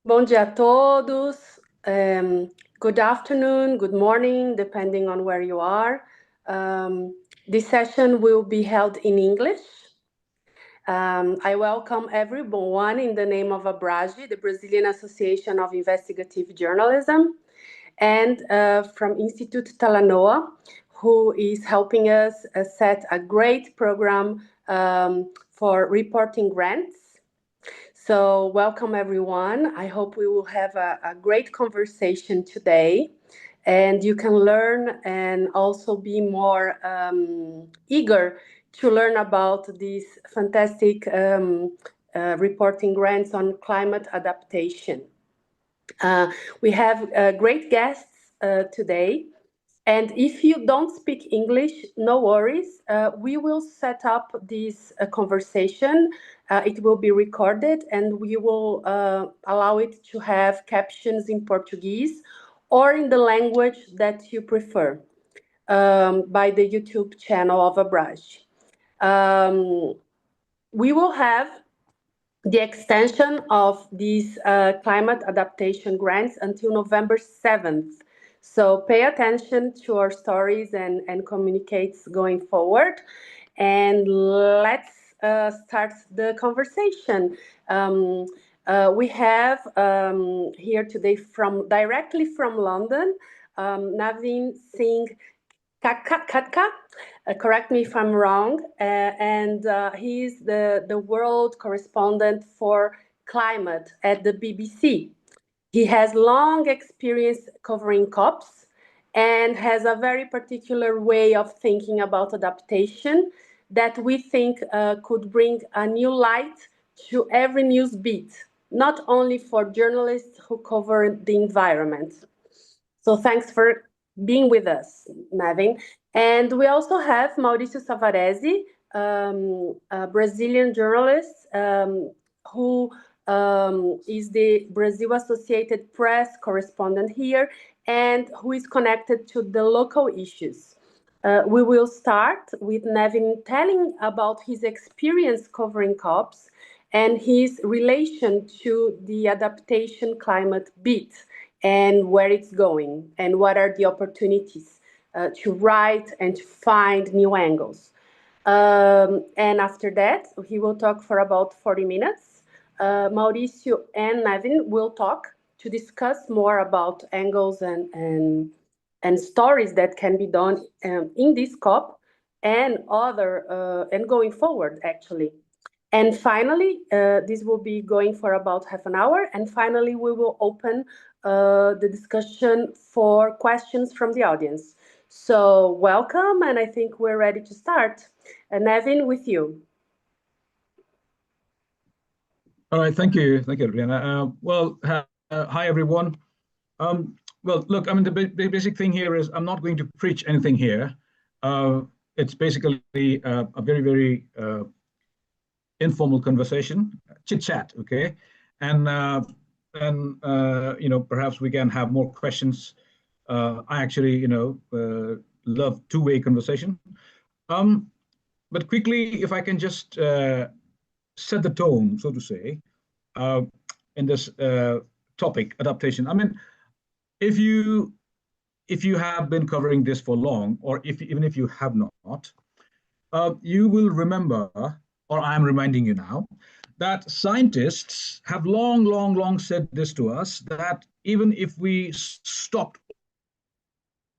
Bom dia a todos. Good afternoon, good morning, depending on where you are. This session will be held in English. I welcome everyone in the name of Abraji, the Brazilian Association of Investigative Journalism, and from Institute Talanoa, who is helping us set a great program for reporting grants. So welcome everyone. I hope we will have a great conversation today, and you can learn and also be more eager to learn about these fantastic reporting grants on climate adaptation. We have great guests today. And if you don't speak English, no worries. We will set up this conversation. It will be recorded and we will allow it to have captions in Portuguese or in the language that you prefer by the YouTube channel of Abraji. We will have the extension of these climate adaptation grants until November 7th. So pay attention to our stories and communicates going forward. And let's start the conversation. We have here today directly from London, Naveen Singh Katka, correct me if I'm wrong, and he's the world correspondent for climate at the BBC. He has long experience covering COPs and has a very particular way of thinking about adaptation that we think could bring a new light to every news beat, not only for journalists who cover the environment. So thanks for being with us, Navin. And we also have Mauricio Savarese, a Brazilian journalist who is the Brazil Associated Press correspondent here and who is connected to the local issues. We will start with Nevin telling about his experience covering COPs and his relation to the adaptation climate beat and where it's going and what are the opportunities to write and to find new angles. And after that, he will talk for about 40 minutes. Mauricio and Nevin will talk to discuss more about angles and stories that can be done in this COP and other and going forward actually. And finally, this will be going for about half an hour. And finally, we will open the discussion for questions from the audience. So welcome, and I think we're ready to start. Nevin, with you. All right, thank you, Adriana. Hi everyone. Well, look, I mean, the basic thing here is I'm not going to preach anything here. It's basically a very informal conversation, chit chat, okay? And perhaps we can have more questions. I actually, love two-way conversation. But quickly, if I can just set the tone, so to say, in this topic, adaptation. I mean, if you have been covering this for long, or even if you have not, you will remember, or I'm reminding you now, that scientists have long said this to us, that even if we stopped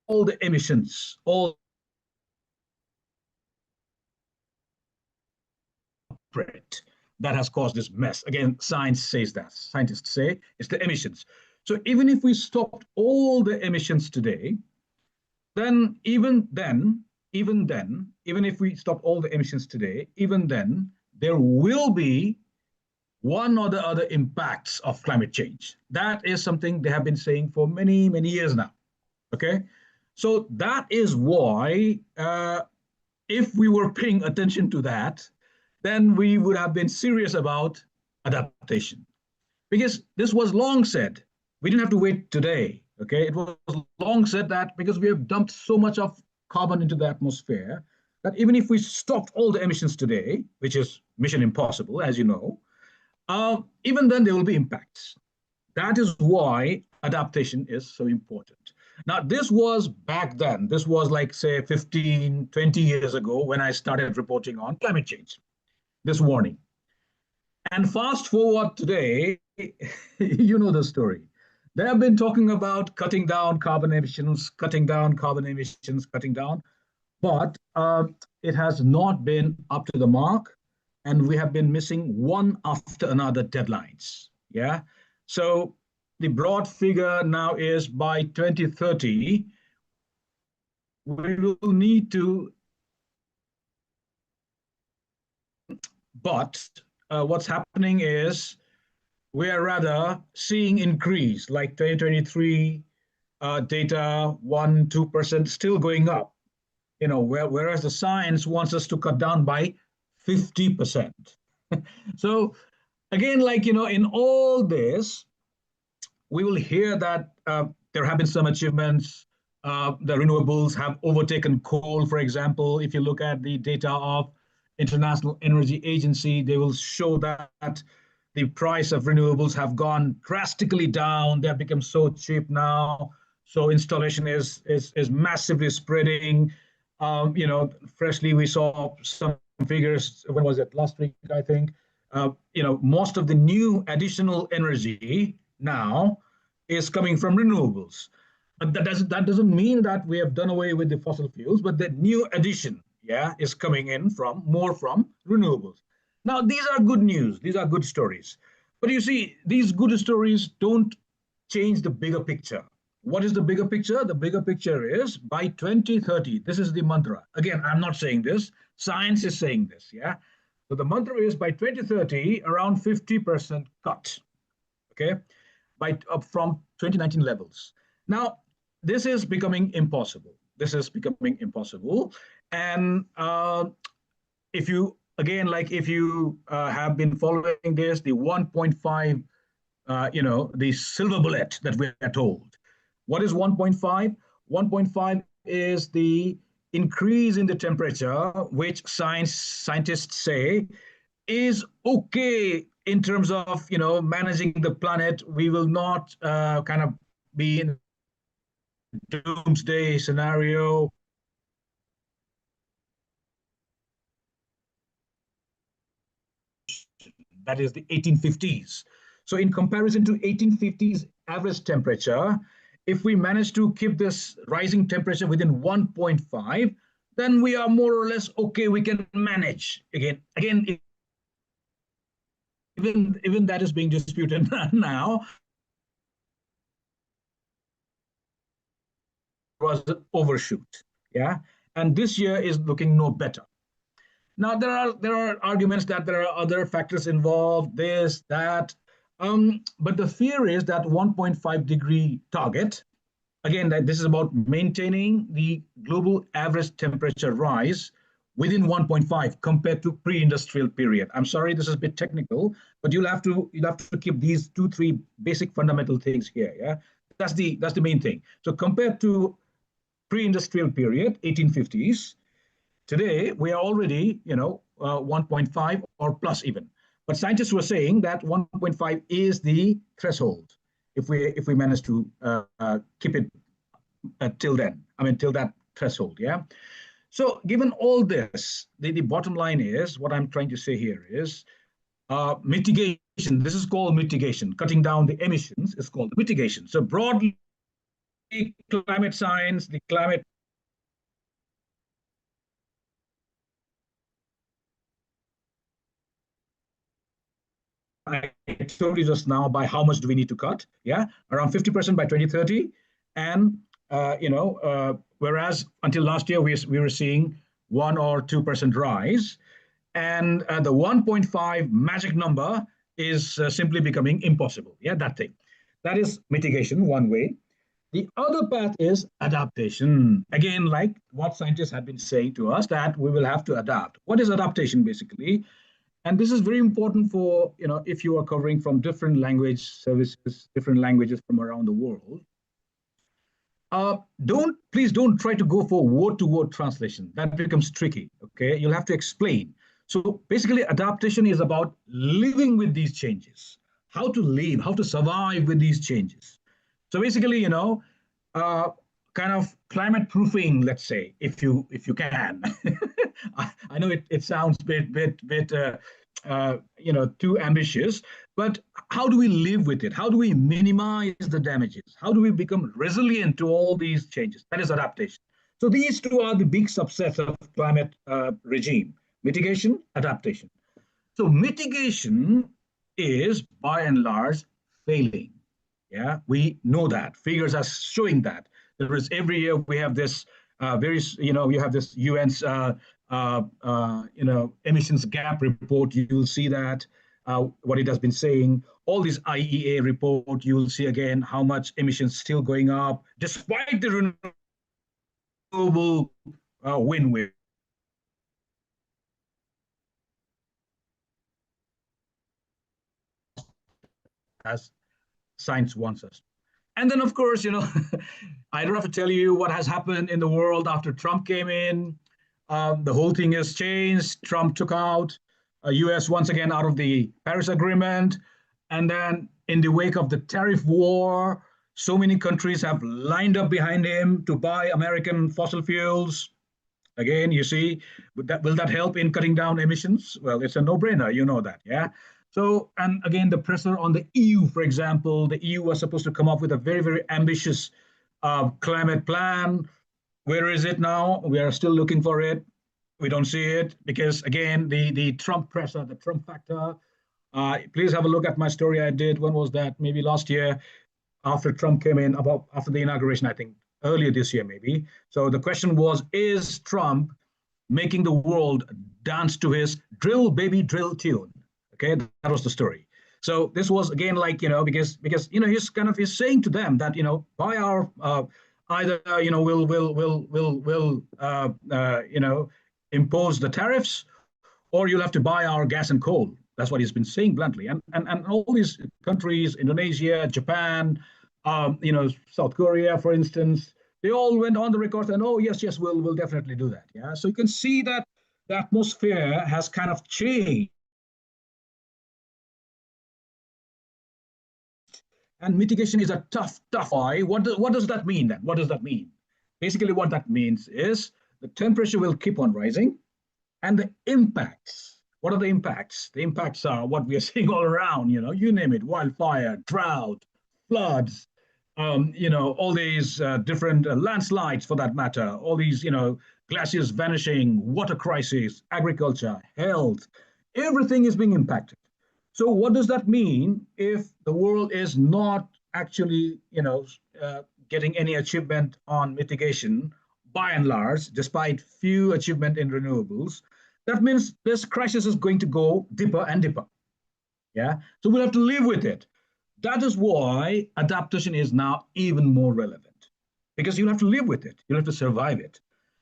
all the emissions, all that has caused this mess. Again, science says that. Scientists say it's the emissions. So even if we stopped all the emissions today, then even if we stop all the emissions today, even then, there will be one or the other impacts of climate change. That is something they have been saying for many years now. Okay, so that is why, if we were paying attention to that, then we would have been serious about adaptation. Because this was long said. We didn't have to wait today. Okay, it was long said that because we have dumped so much of carbon into the atmosphere that even if we stopped all the emissions today, which is mission impossible, as you know, even then there will be impacts. That is why adaptation is so important. Now, this was back then. This was like, say, 15, 20 years ago when I started reporting on climate change, this warning. And fast forward today, you know the story. They have been talking about cutting down carbon emissions, cutting down carbon emissions, cutting down, but it has not been up to the mark, and we have been missing one after another deadlines. Yeah. So the broad figure now is by 2030, we will need to, but what's happening is we are rather seeing increase, like 2023 data, 1, 2% still going up, whereas the science wants us to cut down by 50%. So again, in all this, we will hear that there have been some achievements. The renewables have overtaken coal, for example. If you look at the data of International Energy Agency, they will show that the price of renewables have gone drastically down. They have become so cheap now. So installation is massively spreading. Freshly we saw some figures. When was it? Last week, I think. Most of the new additional energy now is coming from renewables. But that doesn't mean that we have done away with the fossil fuels, but the new addition, yeah, is coming in from more from renewables. Now, these are good news. These are good stories. But you see, these good stories don't change the bigger picture. What is the bigger picture? The bigger picture is by 2030, this is the mantra. Again, I'm not saying this. Science is saying this, yeah? So the mantra is by 2030, around 50% cut, okay, from 2019 levels. Now, this is becoming impossible. This is becoming impossible. And if you have been following this, the 1.5, the silver bullet that we are told. What is 1.5? 1.5 is the increase in the temperature, which scientists say is okay in terms of managing the planet. We will not kind of be in doomsday scenario. That is the 1850s. So in comparison to 1850s average temperature, if we manage to keep this rising temperature within 1.5, then we are more or less okay. We can manage. Again, even that is being disputed now. Was an overshoot, yeah, and this year is looking no better. Now there are arguments that there are other factors involved, this, that, but the fear is that 1.5-degree target, again, that this is about maintaining the global average temperature rise within 1.5 compared to pre-industrial period. I'm sorry, this is a bit technical, but you'll have to keep these 2-3 basic fundamental things here. Yeah, that's the main thing. So compared to pre-industrial period, 1850s, today we are already 1.5 or plus even. But scientists were saying that 1.5 is the threshold if we manage to keep it till then. I mean, till that threshold. Yeah. So given all this, the bottom line is, what I'm trying to say here is mitigation. This is called mitigation. Cutting down the emissions is called mitigation. So broadly, climate science, the climate I told you just now, by how much do we need to cut? Yeah, around 50% by 2030. And, whereas until last year, we were seeing 1 or 2% rise. And the 1.5 magic number is simply becoming impossible. Yeah, that thing. That is mitigation, one way. The other path is adaptation. Again, like what scientists have been saying to us, that we will have to adapt. What is adaptation, basically? And this is very important for, if you are covering from different language services, different languages from around the world. Please don't try to go for word-to-word translation. That becomes tricky, okay? You'll have to explain. So basically, adaptation is about living with these changes. how to live, how to survive with these changes. So basically, uh, kind of climate proofing, let's say, if you can. I know it sounds too ambitious, but how do we live with it? How do we minimize the damages? How do we become resilient to all these changes? That is adaptation. So these two are the big subsets of climate regime: mitigation, adaptation. So mitigation is by and large failing. Yeah, we know that. Figures are showing that. There is every year we have this you have this UN's emissions gap report. You'll see that what it has been saying. All these IEA report, you will see again how much emissions still going up despite the renewable wind as science wants us. And then, of course, I don't have to tell you what has happened in the world after Trump came in. The whole thing has changed. Trump took out US once again out of the Paris Agreement. And then in the wake of the tariff war, so many countries have lined up behind him to buy American fossil fuels. Again, you see, will that help in cutting down emissions? Well, it's a no-brainer, you know that, yeah? So, and again, the pressure on the EU, for example, the EU was supposed to come up with a very, very ambitious climate plan. Where is it now? We are still looking for it. We don't see it because, again, the Trump pressure, the Trump factor. Please have a look at my story I did. When was that? Maybe last year after Trump came in, about after the inauguration, I think earlier this year, maybe. So the question was, is Trump making the world dance to his drill baby drill tune? Okay, that was the story. So this was again like, because he's saying to them that, buy our either we'll impose the tariffs, or you'll have to buy our gas and coal. That's what he's been saying bluntly. And all these countries, Indonesia, Japan, South Korea, for instance, they all went on the record and, oh, yes, we'll definitely do that. Yeah. So you can see that the atmosphere has kind of changed. And mitigation is a tough. Why? What does that mean then? What does that mean? Basically, what that means is the temperature will keep on rising, and the impacts. What are the impacts? The impacts are what we are seeing all around. You name it: wildfire, drought, floods. All these different landslides, for that matter. All these, glaciers vanishing, water crisis, agriculture, health. Everything is being impacted. So what does that mean if the world is not actually, getting any achievement on mitigation by and large, despite few achievement in renewables? That means this crisis is going to go deeper and deeper. Yeah. So we'll have to live with it. That is why adaptation is now even more relevant, because you'll have to live with it. You'll have to survive it.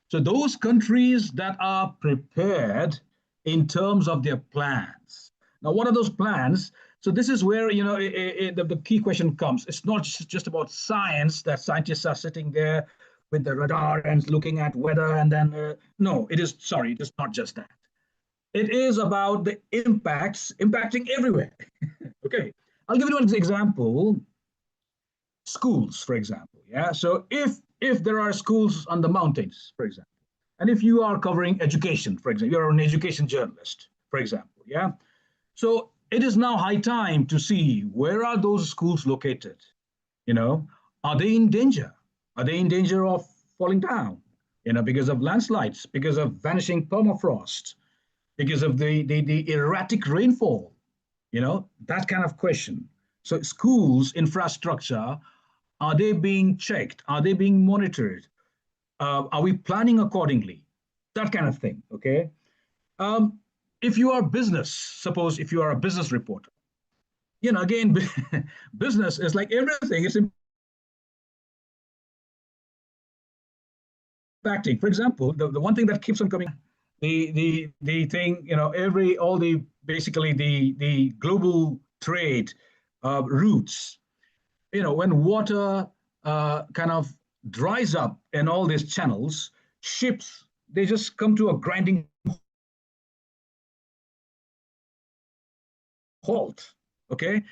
So those countries that are prepared in terms of their plans. Now, what are those plans? So this is where, the key question comes. It's not just about science, that scientists are sitting there with the radar and looking at weather and then, no, it is not just that. It is about the impacts impacting everywhere. Okay, I'll give you one example. Schools, for example. Yeah. So if there are schools on the mountains, for example, and if you are covering education, for example, you're an education journalist, for example. Yeah. So it is now high time to see where are those schools located. Are they in danger? Are they in danger of falling down? Because of landslides, because of vanishing permafrost, because of the erratic rainfall. That kind of question. So schools infrastructure, are they being checked? Are they being monitored? Are we planning accordingly? That kind of thing. Okay. If you are business, suppose if you are a business reporter, again, business is like everything. It's impacting. For example, the one thing that keeps on coming, the thing, all the basically the global trade routes, when water kind of dries up in all these channels, ships, they just come to a grinding halt. Okay.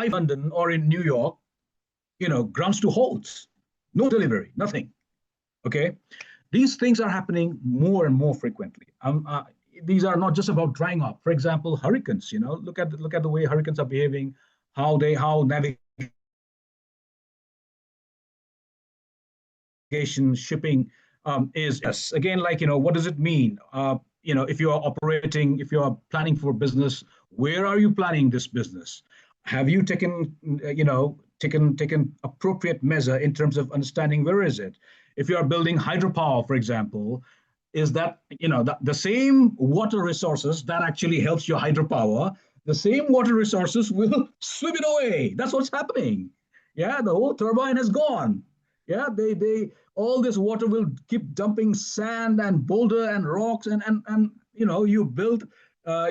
London or in New York, grounds to halts, no delivery, nothing. Okay, these things are happening more and more frequently. These are not just about drying up. For example, hurricanes. Look at the way hurricanes are behaving, how navigation, shipping is. Yes, again, what does it mean? If you are operating, if you are planning for business, where are you planning this business? Have you taken appropriate measure in terms of understanding where is it? If you are building hydropower, for example, is that the same water resources that actually helps your hydropower, the same water resources will swim it away. That's what's happening. Yeah, the whole turbine has gone. Yeah, they all this water will keep dumping sand and boulder and rocks, and you build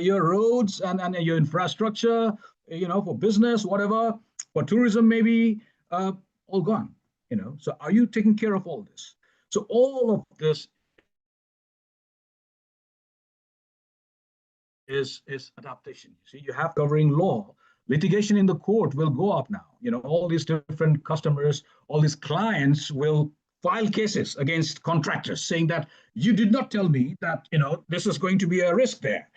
your roads and your infrastructure, for business, whatever, for tourism, maybe, all gone. So are you taking care of all this? So all of this is adaptation. You see, you have covering law. Litigation in the court will go up now. All these different customers, all these clients will file cases against contractors saying that you did not tell me that this is going to be a risk there.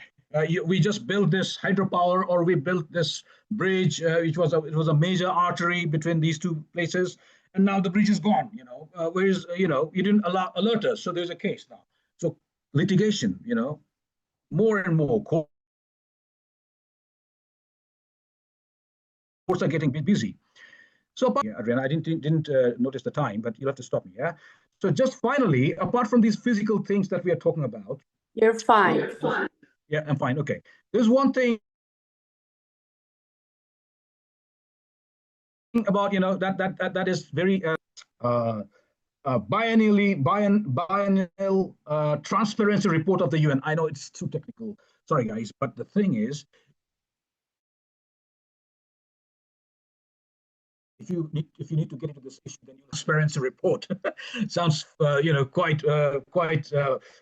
We just built this hydropower, or we built this bridge, which was a major artery between these two places, and now the bridge is gone. Whereas you didn't alert us, so there's a case now. So litigation, more and more courts are getting busy. So, yeah, Adriana, I didn't notice the time, but you'll have to stop me. Yeah. So, just finally, apart from these physical things that we are talking about, you're fine. Yeah, I'm fine. Okay. There's one thing about that is very biennial transparency report of the UN. I know it's too technical. Sorry, guys, but the thing is, if you need to get into this issue, then you transparency report. Sounds quite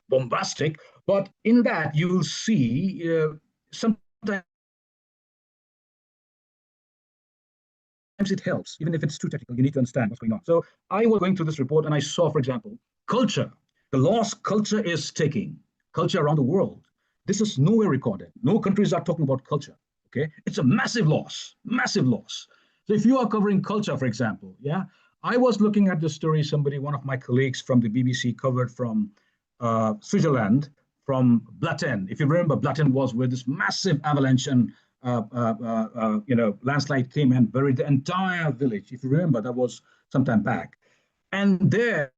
bombastic, but in that you will see sometimes it helps, even if it's too technical. You need to understand what's going on. So I was going through this report and I saw, for example, culture, the loss culture is taking, culture around the world. This is nowhere recorded. No countries are talking about culture. Okay, it's a massive loss, massive loss. So if you are covering culture, for example, yeah, I was looking at the story. One of my colleagues from the BBC covered from Switzerland, from Blatten. If you remember, Blatten was where this massive avalanche and landslide came and buried the entire village. If you remember, that was some time back. And there,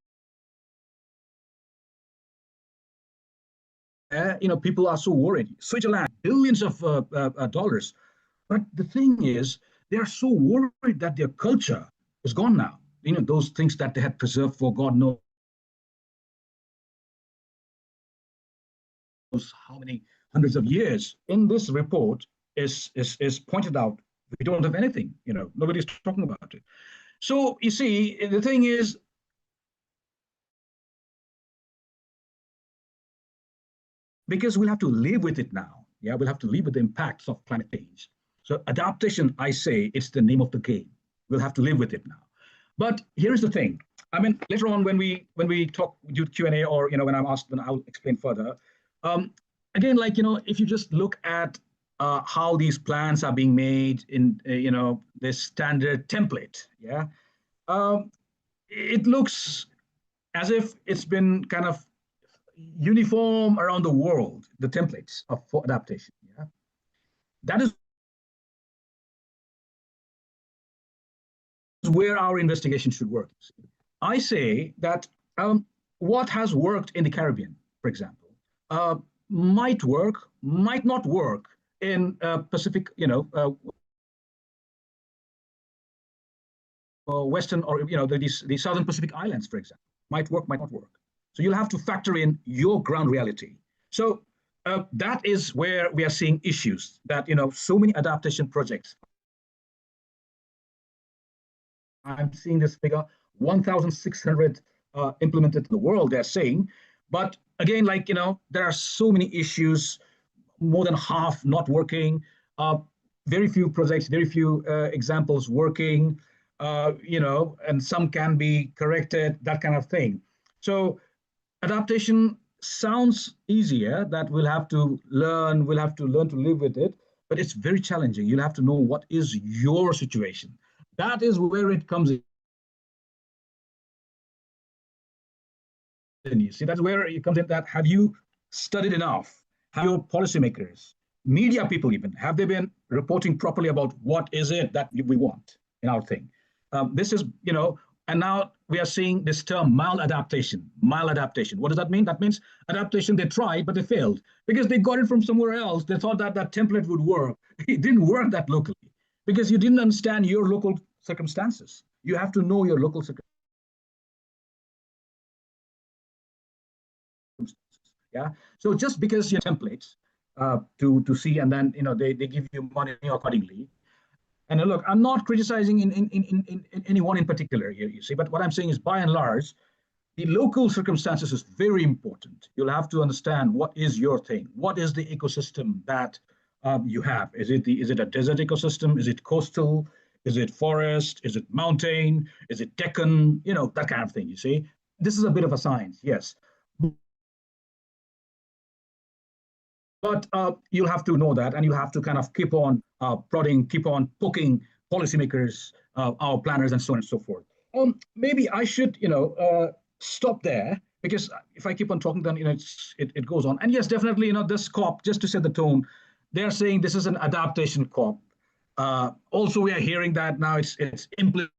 people are so worried. Switzerland, billions of dollars. But the thing is, they are so worried that their culture is gone now. Those things that they had preserved for God knows how many hundreds of years. In this report is pointed out, we don't have anything. Nobody's talking about it. So you see, the thing is, because we'll have to live with it now. Yeah, we'll have to live with the impacts of climate change. So adaptation, I say, it's the name of the game. We'll have to live with it now. But here's the thing. I mean, later on when we talk, do Q&A, or when I'm asked, then I'll explain further. Again, if you just look at how these plans are being made in this standard template, yeah, it looks as if it's been kind of uniform around the world, the templates for adaptation. Yeah, that is where our investigation should work. I say that what has worked in the Caribbean, for example, might work, might not work in Pacific, Western, or the Southern Pacific Islands, for example, might work, might not work. So you'll have to factor in your ground reality. So that is where we are seeing issues that so many adaptation projects. I'm seeing this figure, 1,600 implemented in the world, they're saying. But again, there are so many issues, more than half not working. very few projects, very few examples working, and some can be corrected, that kind of thing. So adaptation sounds easier, that we'll have to learn to live with it, but it's very challenging. You'll have to know what is your situation. That is where it comes in. You see, that's where it comes in, that have you studied enough? Have your policymakers, media people even, have they been reporting properly about what is it that we want in our thing? This is, and now we are seeing this term maladaptation. Maladaptation. What does that mean? That means adaptation, they tried, but they failed because they got it from somewhere else. They thought that that template would work. It didn't work that locally because you didn't understand your local circumstances. You have to know your local circumstances. Yeah. So just because you templates to see, and then they give you money accordingly. And look, I'm not criticizing in anyone in particular here, you see, but what I'm saying is, by and large, the local circumstances is very important. You'll have to understand what is your thing, what is the ecosystem that you have. Is it a desert ecosystem? Is it coastal? Is it forest? Is it mountain? Is it Deccan? That kind of thing. You see, this is a bit of a science, yes. But you'll have to know that, and you have to kind of keep on prodding, keep on poking policymakers, our planners, and so on and so forth. Maybe I should, stop there, because if I keep on talking, then it goes on. And yes, definitely, this COP, just to set the tone, they're saying this is an adaptation COP. Also, we are hearing that now it's implementation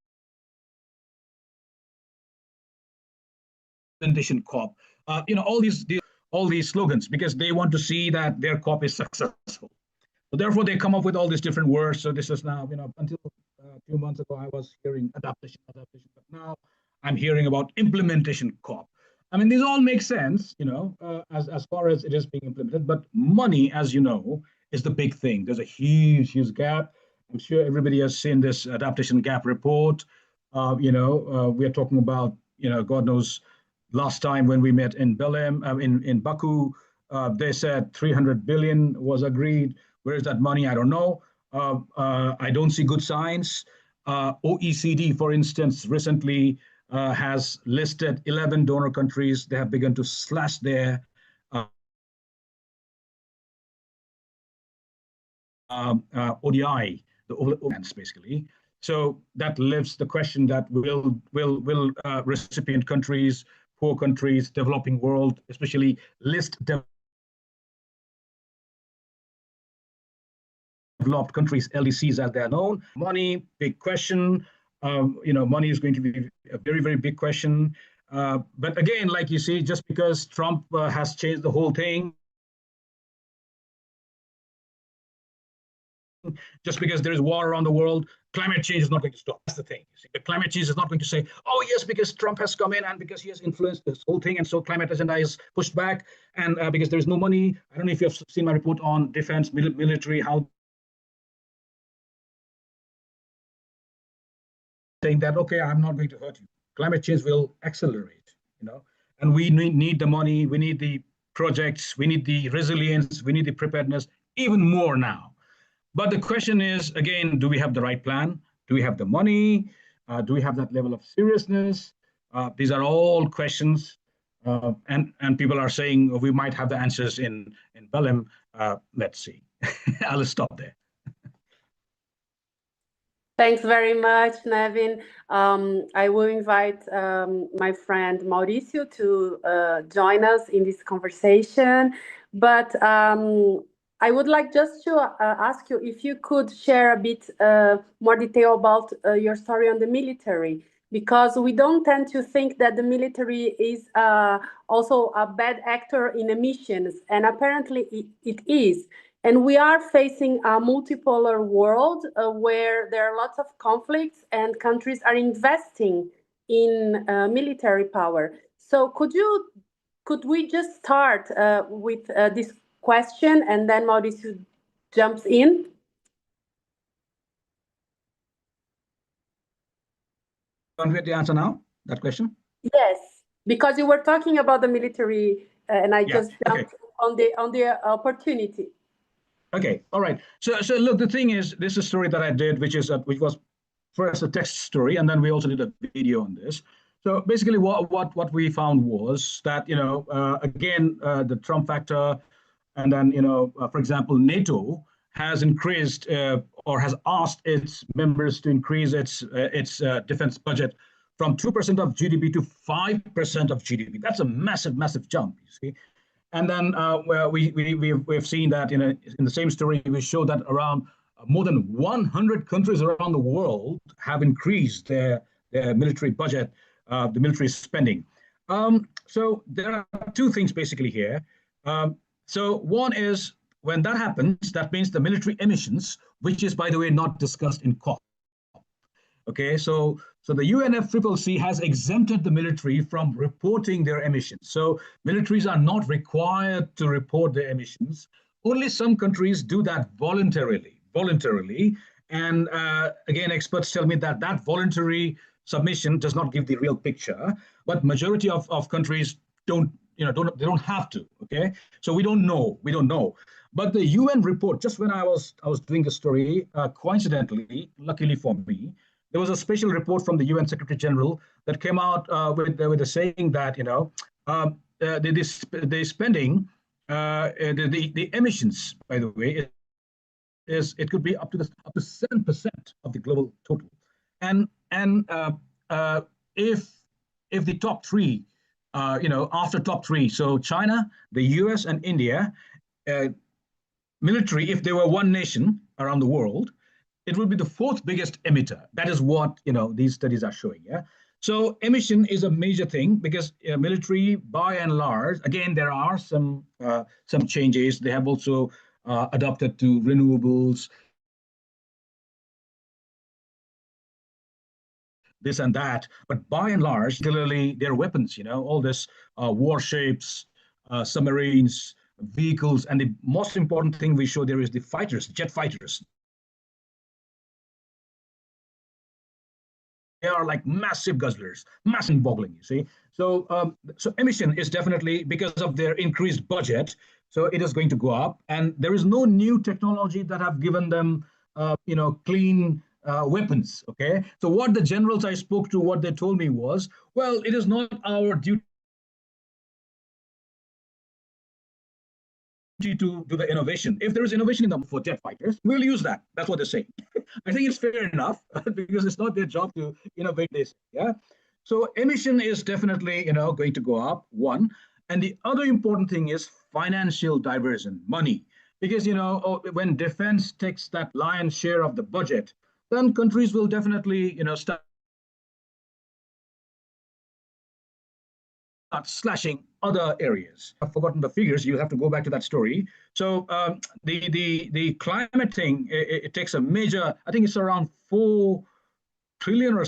COP. All these slogans, because they want to see that their COP is successful. So therefore, they come up with all these different words. So this is now, until a few months ago, I was hearing adaptation, but now I'm hearing about implementation COP. I mean, these all make sense, as far as it is being implemented. But money, as you know, is the big thing. There's a huge, huge gap. I'm sure everybody has seen this adaptation gap report. We are talking about, God knows. Last time when we met in Belém, in Baku, they said 300 billion was agreed. Where is that money? I don't know. I don't see good signs. OECD, for instance, recently has listed 11 donor countries. They have begun to slash their ODI, the overlands, basically. So that leaves the question that will recipient countries, poor countries, developing world, especially list developed countries, LDCs as they are known. Money, big question. Money is going to be a very, very big question. But again, like you see, just because Trump has changed the whole thing, just because there is war around the world, climate change is not going to stop. That's the thing. See, the climate change is not going to say, oh, yes, because Trump has come in and because he has influenced this whole thing, and so climate agenda is pushed back, and because there is no money. I don't know if you have seen my report on defense, military, how saying that, okay, I'm not going to hurt you. Climate change will accelerate, and we need the money, we need the projects, we need the resilience, we need the preparedness even more now. But the question is, again, do we have the right plan? Do we have the money? Do we have that level of seriousness? These are all questions, and people are saying we might have the answers in Belém. Let's see. I'll stop there. Thanks very much, Nevin. I will invite my friend Mauricio to join us in this conversation. But I would like just to ask you if you could share a bit more detail about your story on the military, because we don't tend to think that the military is also a bad actor in emissions, and apparently it is. And we are facing a multipolar world where there are lots of conflicts and countries are investing in military power. So could we just start with this question, and then Mauricio jumps in? You want me to answer now, that question? Yes, because you were talking about the military, and I just jumped on the opportunity. Okay, all right. So look, the thing is, this is a story that I did, which was first a text story, and then we also did a video on this. So basically, what we found was that again the Trump factor, and then for example, NATO has increased or has asked its members to increase its defense budget from 2% of GDP to 5% of GDP. That's a massive jump. You see. And then well, we've seen that in the same story, we show that around more than 100 countries around the world have increased their military budget, the military spending. So there are two things basically here. So one is when that happens, that means the military emissions, which is, by the way, not discussed in COP. Okay, so the UNFCCC has exempted the military from reporting their emissions. So militaries are not required to report their emissions. Only some countries do that voluntarily. And again, experts tell me that that voluntary submission does not give the real picture. But majority of countries don't have to. Okay, so we don't know. But the UN report, just when I was doing the story, coincidentally, luckily for me, there was a special report from the UN Secretary General that came out with a saying that the spending, the emissions, by the way, is it could be up to 7% of the global total, and if the top three, after top three, so China, the U.S. and India, uh, military, if they were one nation around the world, it will be the fourth biggest emitter. That is what these studies are showing. Yeah. So emission is a major thing because military, by and large, again there are some changes. They have also adopted to renewables, this and that. But by and large, particularly their weapons, all this warships, submarines, vehicles, and the most important thing we show there is the fighters, jet fighters. They are like massive guzzlers, massive boggling, you see. So emission is definitely because of their increased budget. So it is going to go up, and there is no new technology that have given them, clean weapons. Okay. So what the generals I spoke to, what they told me was, well, it is not our duty to do the innovation. If there is innovation in them for jet fighters, we'll use that. That's what they're saying. I think it's fair enough because it's not their job to innovate this. Yeah. So emission is definitely going to go up. One, and the other important thing is financial diversion, money, because when defense takes that lion's share of the budget, then countries will definitely start slashing other areas. I've forgotten the figures. You have to go back to that story. So the climate thing, it takes a major. I think it's around 4 trillion or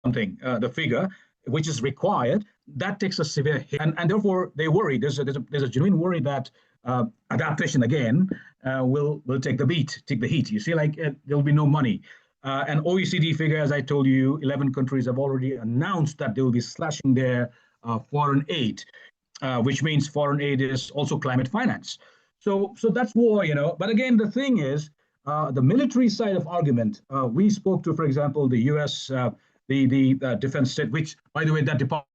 something. The figure which is required, that takes a severe hit, and therefore they worry. There's a genuine worry that adaptation again will take the heat. You see, like there will be no money. An OECD figure, as I told you, 11 countries have already announced that they will be slashing their foreign aid, which means foreign aid is also climate finance. So that's war. But again, the thing is, the military side of argument. We spoke to, for example, the U.S. The defense state, which, by the way, that department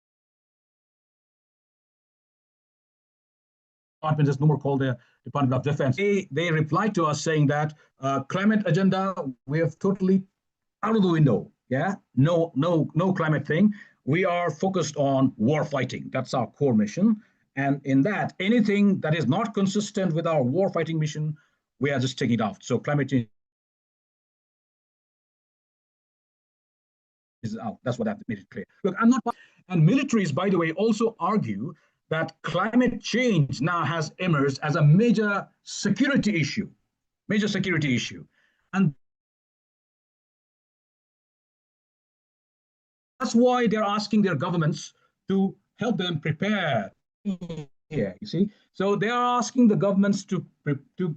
is no more called the Department of Defense. They replied to us saying that climate agenda, we have totally out of the window. Yeah, no climate thing. We are focused on war fighting. That's our core mission. And in that, anything that is not consistent with our war fighting mission, we are just taking it off. So climate change is out. That's what I've made it clear. Look, I'm not. And militaries, by the way, also argue that climate change now has emerged as a major security issue, and that's why they're asking their governments to help them prepare. Here, you see, so they are asking the governments to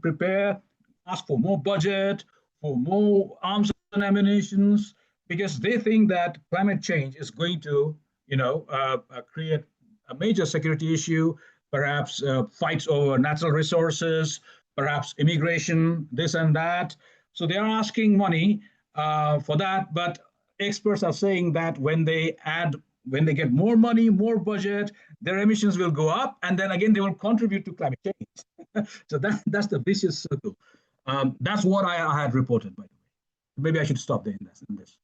prepare, ask for more budget, for more arms and ammunitions, because they think that climate change is going to, create a major security issue. perhaps fights over natural resources, perhaps immigration, this and that. So they are asking money for that, but experts are saying that when they get more money, more budget, their emissions will go up, and then again they will contribute to climate change. So that's the vicious circle. That's what I had reported, by the way. Maybe I should stop there in this.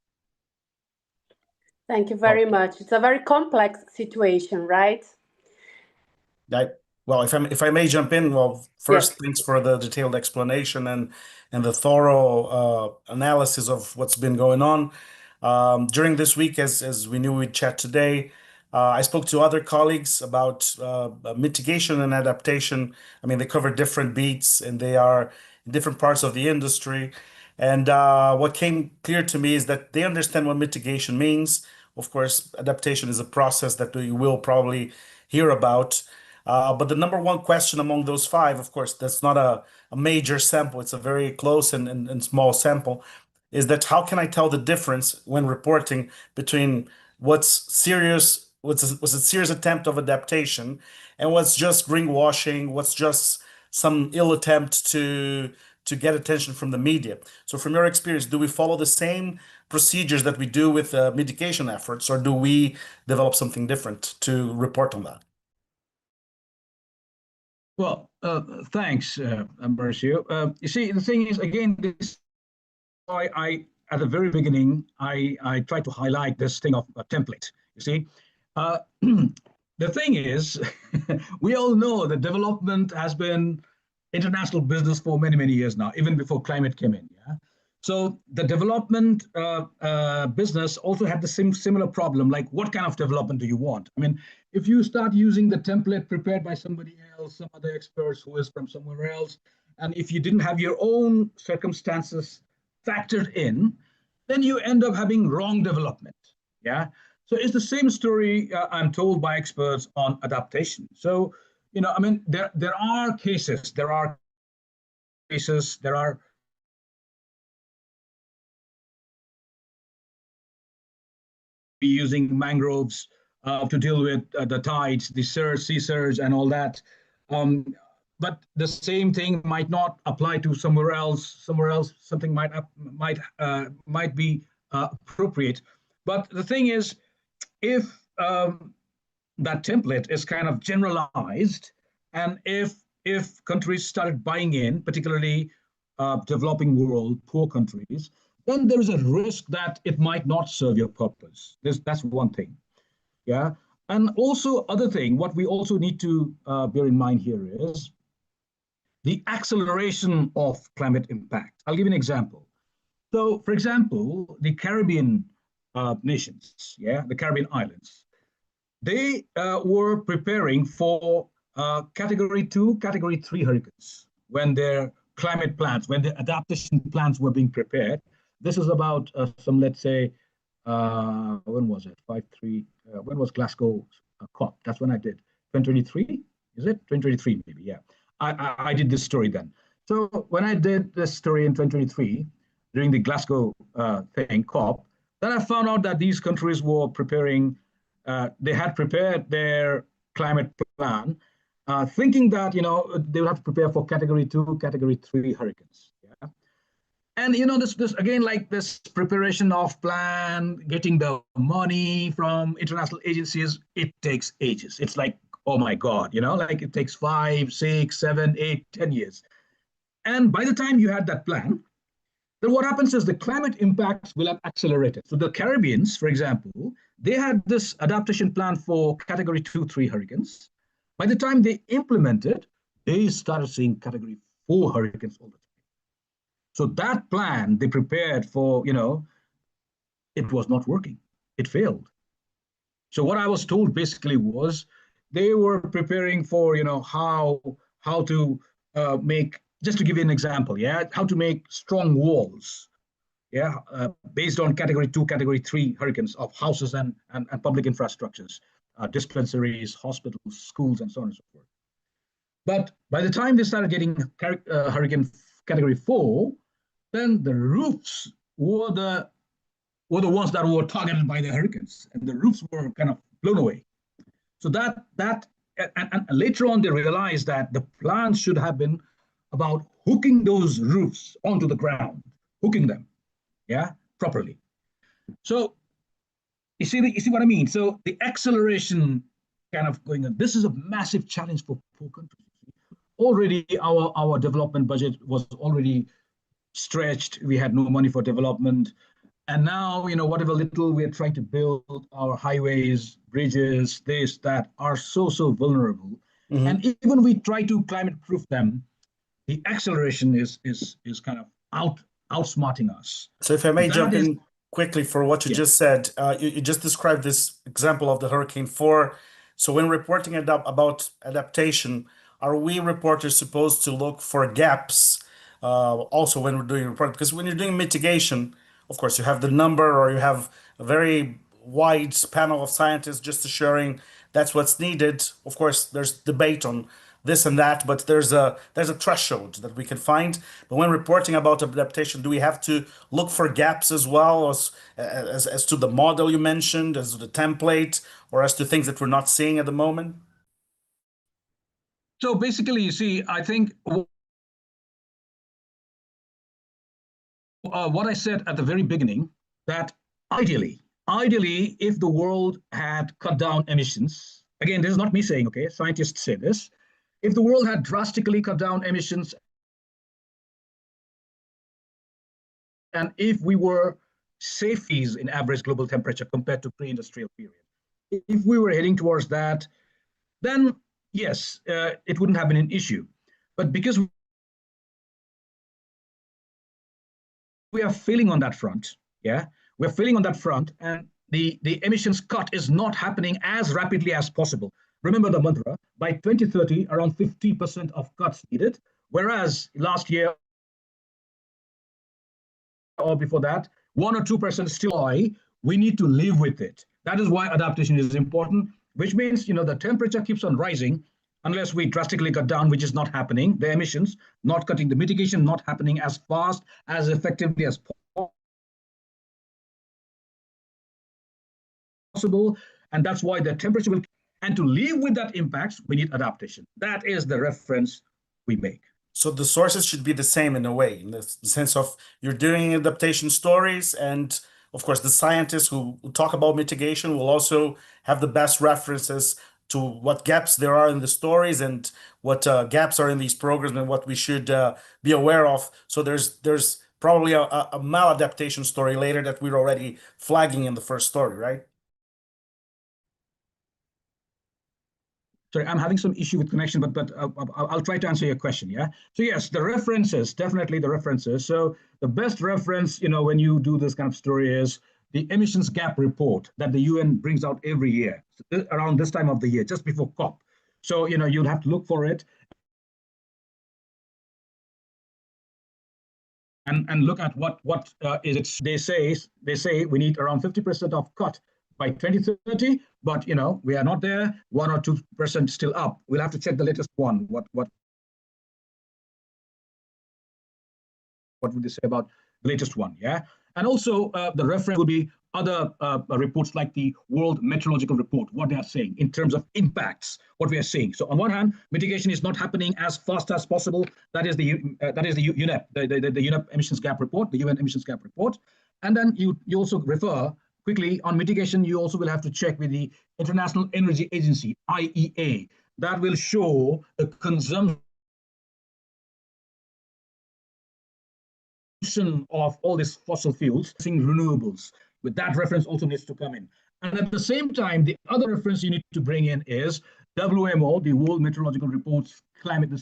Thank you very much. It's a very complex situation, right? Well, if I may jump in, well, first, Yes. thanks for the detailed explanation and the thorough analysis of what's been going on. During this week, as we knew we'd chat today, I spoke to other colleagues about mitigation and adaptation. I mean, they cover different beats and they are in different parts of the industry. And what came clear to me is that they understand what mitigation means. Of course, adaptation is a process that we will probably hear about. But the number one question among those five, of course, that's not a major sample, it's a very close and small sample, is that how can I tell the difference when reporting between what's a serious attempt of adaptation and what's just greenwashing, what's just some ill attempt to get attention from the media. So from your experience, do we follow the same procedures that we do with mitigation efforts, or do we develop something different to report on that? Well, thanks, Mauricio. You see, the thing is, again, this I at the very beginning, I tried to highlight this thing of a template. You see, the thing is, we all know that development has been international business for many, many years now, even before climate came in. Yeah. So the development business also had the similar problem, like what kind of development do you want? I mean, if you start using the template prepared by somebody else, some other experts who is from somewhere else, and if you didn't have your own circumstances factored in, then you end up having wrong development. Yeah. So it's the same story I'm told by experts on adaptation. So, I mean, there are cases, there are using mangroves to deal with the tides, the sea surge, and all that. But the same thing might not apply to somewhere else. Somewhere else, something might be appropriate. But the thing is, if that template is kind of generalized, and if countries started buying in, particularly developing world, poor countries, then there is a risk that it might not serve your purpose. That's one thing. Yeah. And also other thing, what we also need to bear in mind here is the acceleration of climate impact. I'll give you an example. So, for example, the Caribbean nations, the Caribbean islands, they were preparing for Category 2, Category 3 hurricanes when their climate plans, when the adaptation plans were being prepared. This is about let's say, when was it? 5-3. When was Glasgow COP? That's when I did. 2023? Is it? 2023, maybe, yeah. I did this story then. So when I did this story in 2023, during the Glasgow COP, then I found out that these countries were preparing, they had prepared their climate plan, thinking that, they would have to prepare for Category 2, Category 3 hurricanes. Yeah? And, this again, like this preparation of plan, getting the money from international agencies, it takes ages. It's like, oh my God, like it takes 5, 6, 7, 8, 10 years. And by the time you had that plan, then what happens is the climate impacts will have accelerated. So the Caribbeans, for example, they had this adaptation plan for Category 2, 3 hurricanes. By the time they implemented, they started seeing Category 4 hurricanes all the time. So that plan they prepared for, it was not working. It failed. So what I was told basically was they were preparing for, how to make, just to give you an example, how to make strong walls, based on Category 2, Category 3 hurricanes of houses and public infrastructures, dispensaries, hospitals, schools, and so on and so forth. But by the time they started getting Hurricane Category 4, then the roofs were the ones that were targeted by the hurricanes, and the roofs were kind of blown away. So that and later on they realized that the plans should have been about hooking those roofs onto the ground, hooking them, yeah, properly. So you see what I mean? So the acceleration kind of going on. This is a massive challenge for poor countries. Already our development budget was already stretched. We had no money for development. And now, whatever little we're trying to build, our highways, bridges, this, that, are so vulnerable. And even we try to climate proof them, the acceleration is kind of outsmarting us. So if I may jump That is, in quickly for what you yeah. just said, you just described this example of the Hurricane 4. So when reporting about adaptation, are we reporters supposed to look for gaps also when we're doing report? Because when you're doing mitigation, of course, you have the number or you have a very wide panel of scientists just assuring that's what's needed. Of course, there's debate on this and that, but there's a threshold that we can find. But when reporting about adaptation, do we have to look for gaps as well as to the model you mentioned, as to the template, or as to things that we're not seeing at the moment? So basically, you see, I think what I said at the very beginning, that ideally, if the world had cut down emissions, again, this is not me saying, okay, scientists say this, if the world had drastically cut down emissions, and if we were safe in average global temperature compared to pre-industrial period, if we were heading towards that, then yes, it wouldn't have been an issue. But because we are failing on that front, yeah, we're failing on that front, and the emissions cut is not happening as rapidly as possible. Remember the mantra, by 2030, around 50% of cuts needed, whereas last year or before that, 1 or 2% still high. We need to live with it. That is why adaptation is important, which means, the temperature keeps on rising unless we drastically cut down, which is not happening, the emissions, not cutting, the mitigation not happening as fast, as effectively as possible. And that's why the temperature will, and to live with that impact, we need adaptation. That is the reference we make. So the sources should be the same in a way, in the sense of you're doing adaptation stories, and of course the scientists who talk about mitigation will also have the best references to what gaps there are in the stories and what gaps are in these programs and what we should be aware of. So there's probably a maladaptation story later that we're already flagging in the first story, right? Sorry, I'm having some issue with connection, but I'll try to answer your question. Yeah. So yes, the references, definitely the references. So the best reference, when you do this kind of story is the emissions gap report that the UN brings out every year around this time of the year, just before COP. So you'll have to look for it and look at what is it. They say we need around 50% of cut by 2030, but we are not there. 1 or 2% still up. We'll have to check the latest one. What would they say about the latest one? Yeah, and also the reference will be other reports like the World Meteorological Report, what they are saying in terms of impacts, what we are seeing. So on one hand, mitigation is not happening as fast as possible. That is the UNEP, the UNEP emissions gap report, the UN emissions gap report. And then you also refer quickly on mitigation. You also will have to check with the International Energy Agency, IEA, that will show the consumption of all these fossil fuels, renewables. With that reference also needs to come in. And at the same time, the other reference you need to bring in is WMO, the World Meteorological Report's climate, the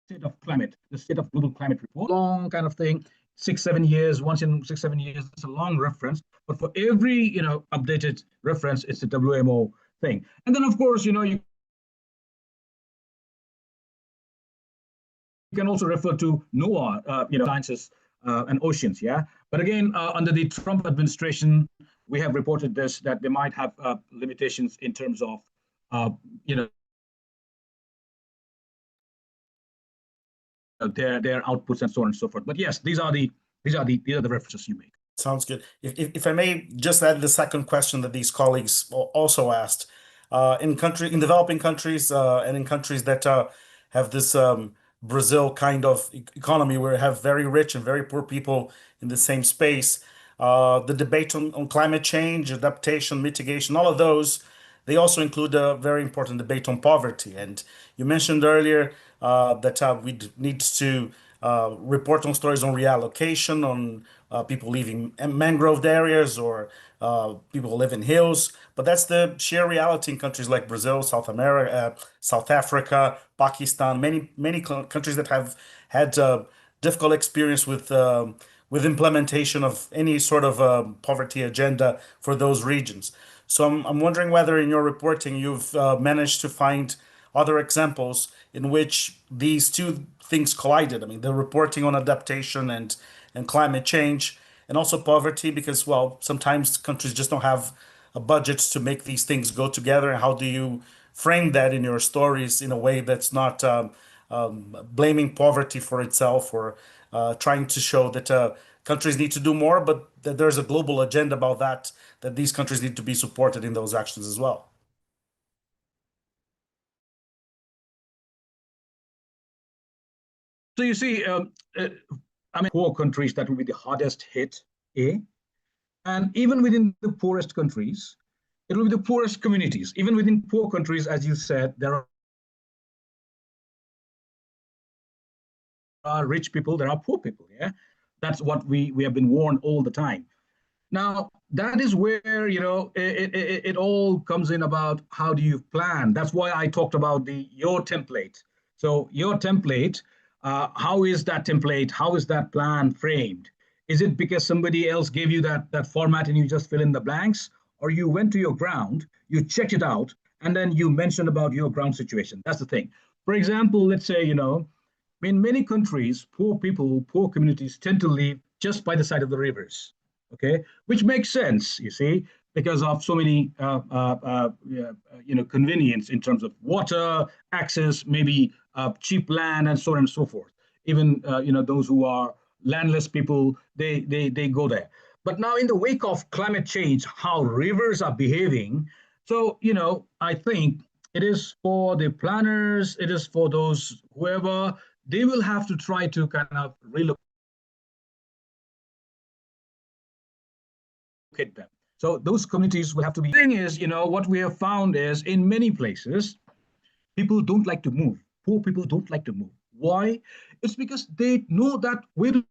state of climate, the state of global climate report, long kind of thing, 6-7 years, once in 6-7 years, it's a long reference. But for every updated reference, it's a WMO thing. And then of course, you can also refer to NOAA, sciences and oceans, yeah. But again, under the Trump administration, we have reported this, that they might have limitations in terms of, their outputs and so on and so forth. But yes, these are the references you make. Sounds good. If I may just add the second question that these colleagues also asked, in developing countries and in countries that have this Brazil kind of economy where you have very rich and very poor people in the same space, the debate on climate change, adaptation, mitigation, all of those, they also include a very important debate on poverty. And you mentioned earlier that we need to report on stories on reallocation, on people leaving mangrove areas or people who live in hills. But that's the sheer reality in countries like Brazil, South America, South Africa, Pakistan, many countries that have had difficult experience with implementation of any sort of poverty agenda for those regions. So I'm wondering whether in your reporting you've managed to find other examples in which these two things collided. I mean, the reporting on adaptation and climate change, and also poverty, because, well, sometimes countries just don't have a budget to make these things go together. And how do you frame that in your stories in a way that's not blaming poverty for itself, or trying to show that countries need to do more, but that there's a global agenda about that these countries need to be supported in those actions as well? So you see, I mean, poor countries that will be the hardest hit, and even within the poorest countries, it will be the poorest communities. Even within poor countries, as you said, there are rich people, there are poor people. Yeah, that's what we have been warned all the time. Now, that is where, it all comes in about how do you plan. That's why I talked about your template. So your template, how is that template? How is that plan framed? Is it because somebody else gave you that format and you just fill in the blanks? Or you went to your ground, you checked it out, and then you mentioned about your ground situation? That's the thing. For example, let's say, in many countries, poor people, poor communities tend to live just by the side of the rivers. Okay, which makes sense, you see, because of so many convenience in terms of water access, maybe cheap land, and so on and so forth. Even those who are landless people, they go there. But now, in the wake of climate change, how rivers are behaving, so I think it is for the planners, it is for those whoever, they will have to try to kind of relocate them. So those communities will have to be. The thing is, what we have found is in many places, people don't like to move. Poor people don't like to move. Why? It's because they know that where do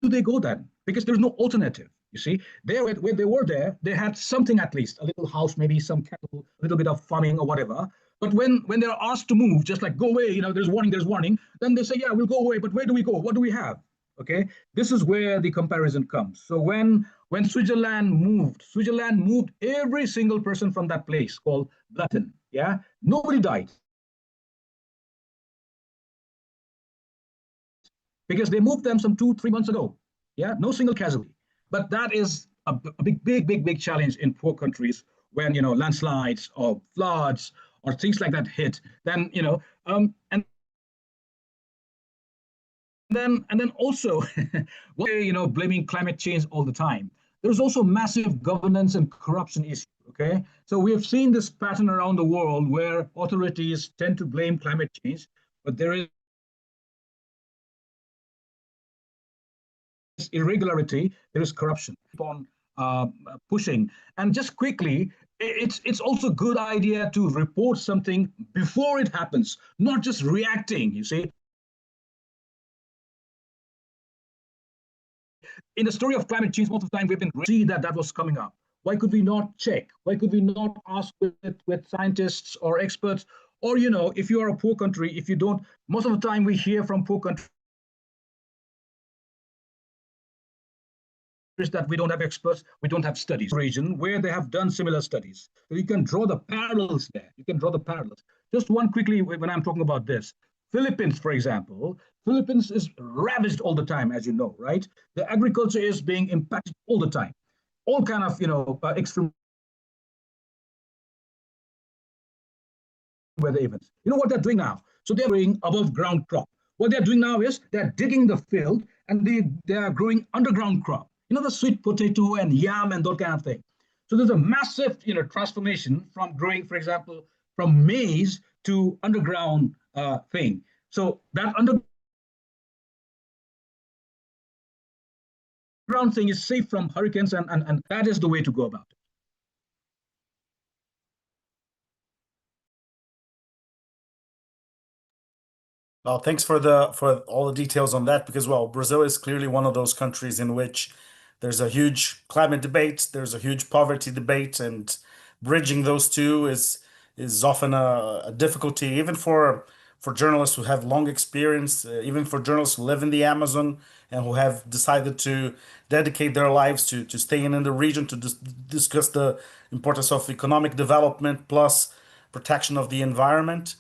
they go then? Because there's no alternative. You see, where they were there, they had something, at least a little house, maybe some cattle, a little bit of farming or whatever. But when they're asked to move, just like go away, there's warning, then they say, yeah, we'll go away. But where do we go? What do we have? Okay, this is where the comparison comes. So when Switzerland moved every single person from that place called Blatten. Yeah, nobody died because they moved them some 2-3 months ago. Yeah, no single casualty. But that is a big challenge in poor countries when landslides or floods or things like that hit. Then and then also, blaming climate change all the time. There's also massive governance and corruption issues. Okay, so we have seen this pattern around the world where authorities tend to blame climate change, but there is irregularity, there is corruption. Keep on pushing. And just quickly, it's also a good idea to report something before it happens, not just reacting. You see, in the story of climate change, most of the time we've been see that was coming up. Why could we not check? Why could we not ask with scientists or experts? Or if you are a poor country, if you don't, most of the time we hear from poor countries that we don't have experts, we don't have studies. Region where they have done similar studies. So you can draw the parallels there. You can draw the parallels. Just one quickly when I'm talking about this. Philippines, for example, Philippines is ravaged all the time, as you know, right? The agriculture is being impacted all the time. All kind of, extreme weather events. You know what they're doing now? So they're doing above ground crop. What they're doing now is they're digging the field and they are growing underground crop. The sweet potato and yam and that kind of thing. So there's a massive, transformation from growing, for example, from maize to underground thing. So that underground thing is safe from hurricanes, and that is the way to go about it. Well, thanks for all the details on that, because Brazil is clearly one of those countries in which there's a huge climate debate, there's a huge poverty debate, and bridging those two is often a difficulty, even for journalists who have long experience, even for journalists who live in the Amazon and who have decided to dedicate their lives to staying in the region to discuss the importance of economic development plus protection of the environment.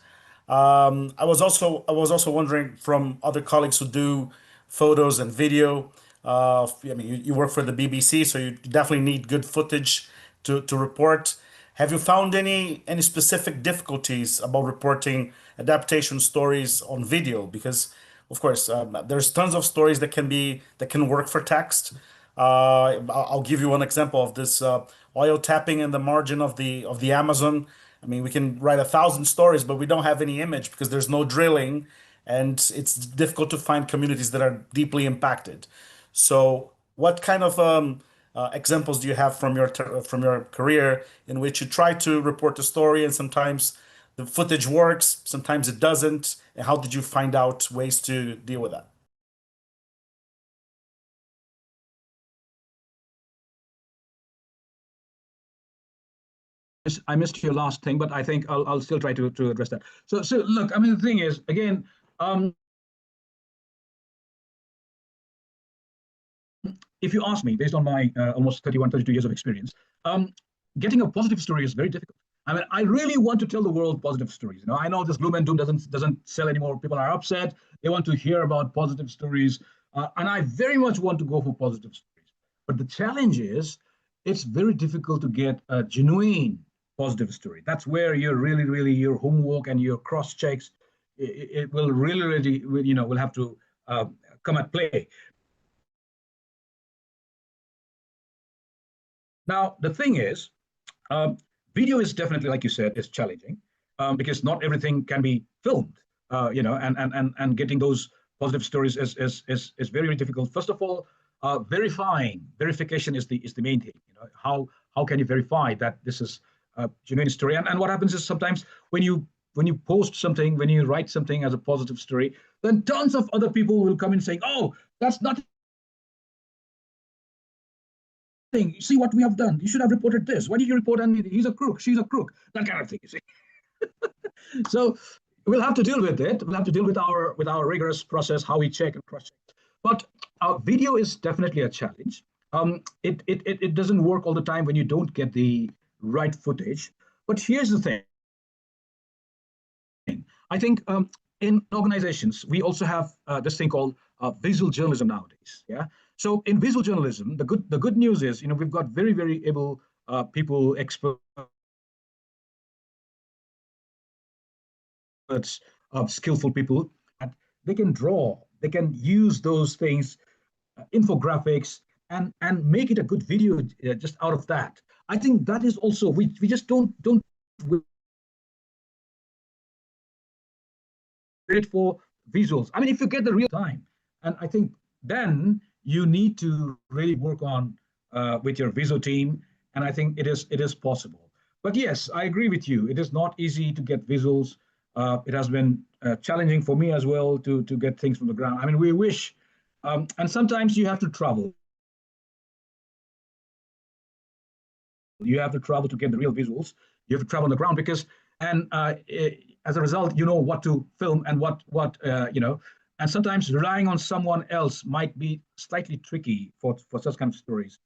I was also wondering from other colleagues who do photos and video. I mean, you work for the BBC, so you definitely need good footage to report. Have you found any specific difficulties about reporting adaptation stories on video? Because of course, there's tons of stories that can work for text. I'll give you one example of this oil tapping in the margin of the Amazon. I mean, we can write 1,000 stories, but we don't have any image because there's no drilling, and it's difficult to find communities that are deeply impacted. So, what kind of examples do you have from your career in which you try to report a story and sometimes the footage works, sometimes it doesn't, and how did you find out ways to deal with that? I missed your last thing, but I think I'll still try to address that. So look, I mean, the thing is, again, if you ask me, based on my almost 31, 32 years of experience, getting a positive story is very difficult. I mean, I really want to tell the world positive stories. I know this gloom and doom doesn't sell anymore. People are upset. They want to hear about positive stories, and I very much want to go for positive stories. But the challenge is, it's very difficult to get a genuine positive story. That's where you're really your homework and your cross checks. It will really, will have to come at play. Now, the thing is, video is definitely, like you said, is challenging because not everything can be filmed, and getting those positive stories is very difficult. First of all, verification is the main thing. How can you verify that this is a genuine story? And what happens is sometimes when you post something, when you write something as a positive story, then tons of other people will come in saying, "Oh, that's not. See what we have done. You should have reported this. Why did you report on he's a crook, she's a crook?" That kind of thing, you see. So we'll have to deal with it. We'll have to deal with our rigorous process, how we check and cross-check. But video is definitely a challenge. It doesn't work all the time when you don't get the right footage. But here's the thing. I think in organizations, we also have this thing called visual journalism nowadays. Yeah. So in visual journalism, the good news is, we've got very able people, experts, skillful people. And they can draw, they can use those things, infographics, and make it a good video just out of that. I think that is also, we just don't wait for visuals. I mean, if you get the real time, and I think then you need to really work on with your visual team, and I think it is possible. But yes, I agree with you. It is not easy to get visuals. It has been challenging for me as well to get things from the ground. I mean, we wish, and sometimes you have to travel. You have to travel to get the real visuals. You have to travel on the ground because, and as a result, you know what to film and what and sometimes relying on someone else might be slightly tricky for such kind of stories,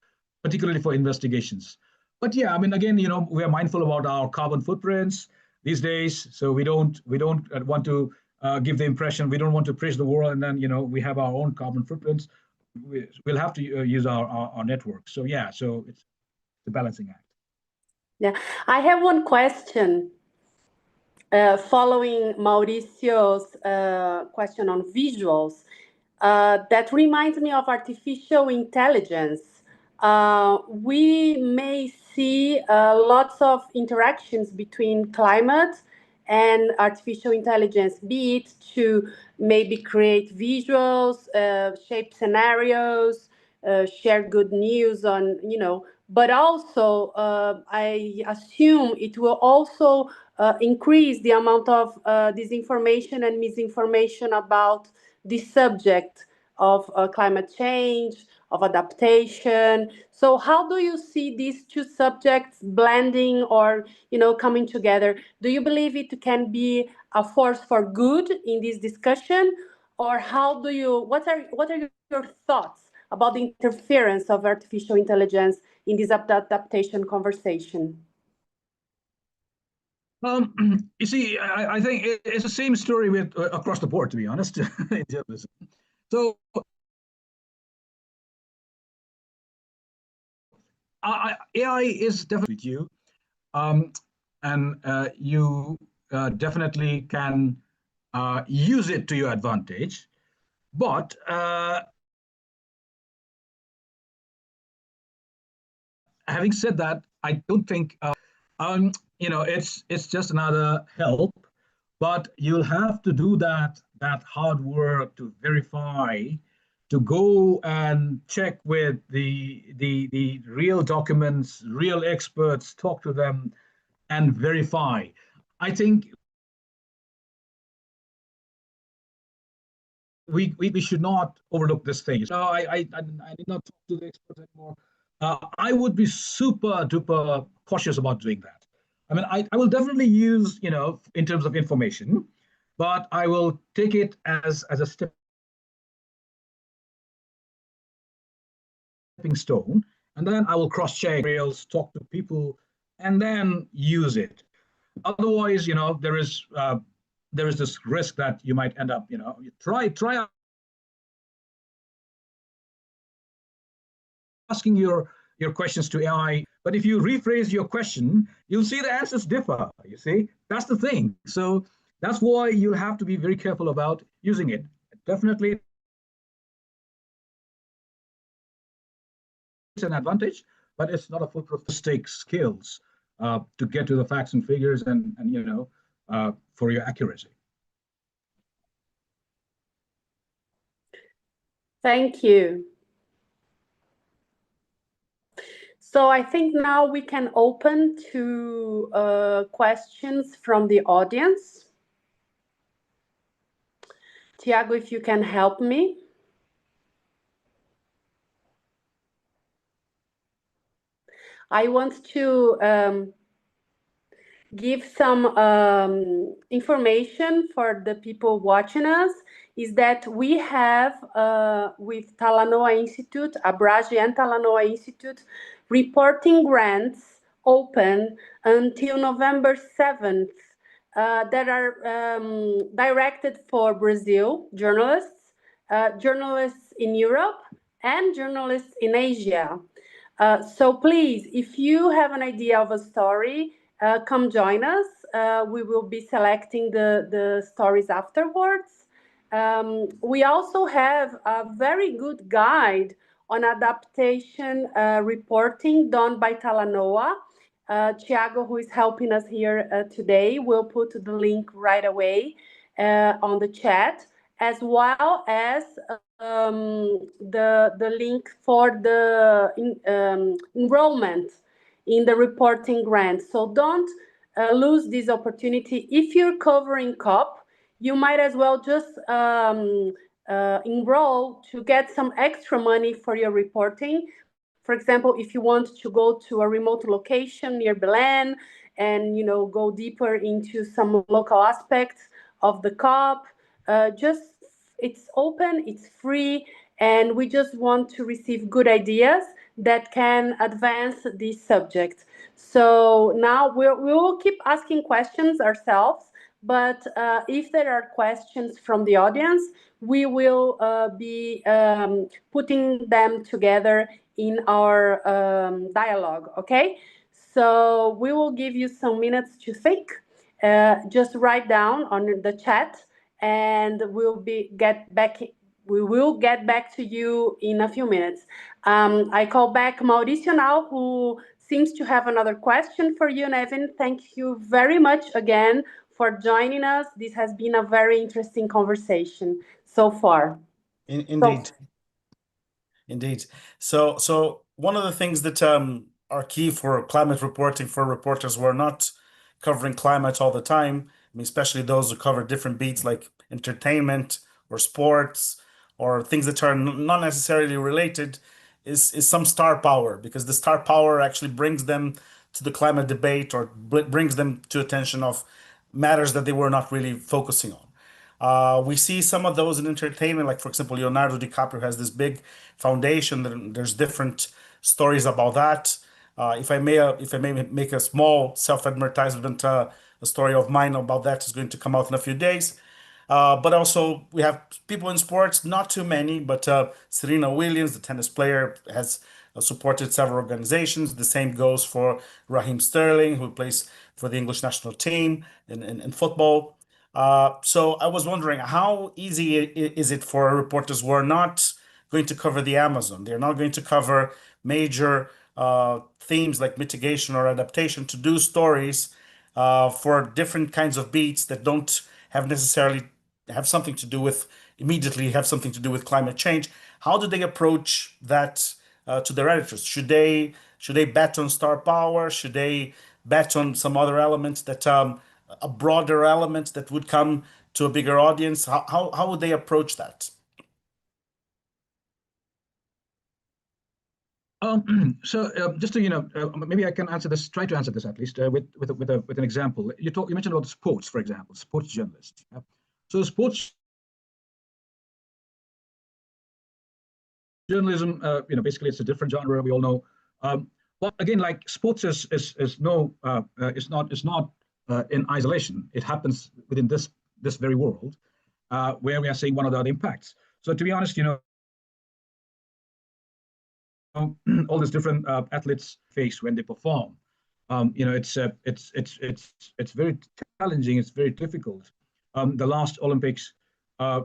particularly for investigations. But yeah, I mean, again, we are mindful about our carbon footprints these days, so we don't want to give the impression, we don't want to praise the world, and then we have our own carbon footprints. We'll have to use our network. So yeah, so it's the balancing act. Yeah, I have one question. following Mauricio's question on visuals, that reminds me of artificial intelligence. We may see lots of interactions between climate and artificial intelligence, be it to maybe create visuals, shape scenarios, share good news on, but also I assume it will also increase the amount of disinformation and misinformation about the subject of climate change, of adaptation. So how do you see these two subjects blending or, coming together? Do you believe it can be a force for good in this discussion? Or what are your thoughts about the interference of artificial intelligence in this adaptation conversation? You see, I think it's the same story with across the board, to be honest. So AI is definitely with you, and you definitely can use it to your advantage. But having said that, I don't think it's just another help, but you'll have to do that hard work to verify, to go and check with the real documents, real experts, talk to them, and verify. I think we should not overlook this thing. So I did not talk to the experts anymore. I would be super duper cautious about doing that. I mean, I will definitely use, in terms of information, but I will take it as a stepping stone, and then I will cross-check rails, talk to people, and then use it. Otherwise, there is this risk that you might end up, you try asking your questions to AI, but if you rephrase your question, you'll see the answers differ. You see, that's the thing. So that's why you'll have to be very careful about using it. Definitely, it's an advantage, but it's not a foolproof mistake skills to get to the facts and figures and for your accuracy. Thank you. So I think now we can open to questions from the audience. Tiago, if you can help me. I want to give some information for the people watching us, is that we have with Talanoa Institute, Abraji and Talanoa Institute, reporting grants open until November 7th that are directed for Brazil journalists, journalists in Europe, and journalists in Asia. So please, if you have an idea of a story, come join us. We will be selecting the stories afterwards. We also have a very good guide on adaptation reporting done by Talanoa. Tiago, who is helping us here today, will put the link right away on the chat, as well as the link for the enrollment in the reporting grant. So don't lose this opportunity. If you're covering COP, you might as well just enroll to get some extra money for your reporting. For example, if you want to go to a remote location near Belém and go deeper into some local aspects of the COP, it's open, it's free, and we just want to receive good ideas that can advance this subject. So now we will keep asking questions ourselves, but if there are questions from the audience, we will be putting them together in our dialogue, okay? So we will give you some minutes to think. just write down on the chat, and we will get back to you in a few minutes. I call back Mauricio now, who seems to have another question for you, Nevin. Thank you very much again for joining us. This has been a very interesting conversation so far. Indeed. Indeed. So one of the things that are key for climate reporting for reporters who are not covering climate all the time, I mean, especially those who cover different beats like entertainment or sports or things that are not necessarily related, is some star power, because the star power actually brings them to the climate debate, or brings them to attention of matters that they were not really focusing on. We see some of those in entertainment, like for example, Leonardo DiCaprio has this big foundation. There's different stories about that. If I may make a small self-advertisement, a story of mine about that is going to come out in a few days. But also we have people in sports, not too many, but Serena Williams, the tennis player, has supported several organizations. The same goes for Raheem Sterling, who plays for the English national team in football. So I was wondering, how easy is it for reporters who are not going to cover the Amazon? They're not going to cover major themes like mitigation or adaptation, to do stories for different kinds of beats that don't have necessarily have something to do with immediately have something to do with climate change. How do they approach that to their editors? Should they bet on star power? Should they bet on some other elements that a broader element that would come to a bigger audience? How would they approach that? Just to maybe I can answer this. Try to answer this at least with an example. You mentioned about sports, for example, sports journalists. Yeah? So sports journalism, basically it's a different genre. We all know. But again, like sports is no, it's not in isolation. It happens within this very world where we are seeing one of the other impacts. So to be honest, all these different athletes face when they perform. It's very challenging. It's very difficult. The last Olympics, I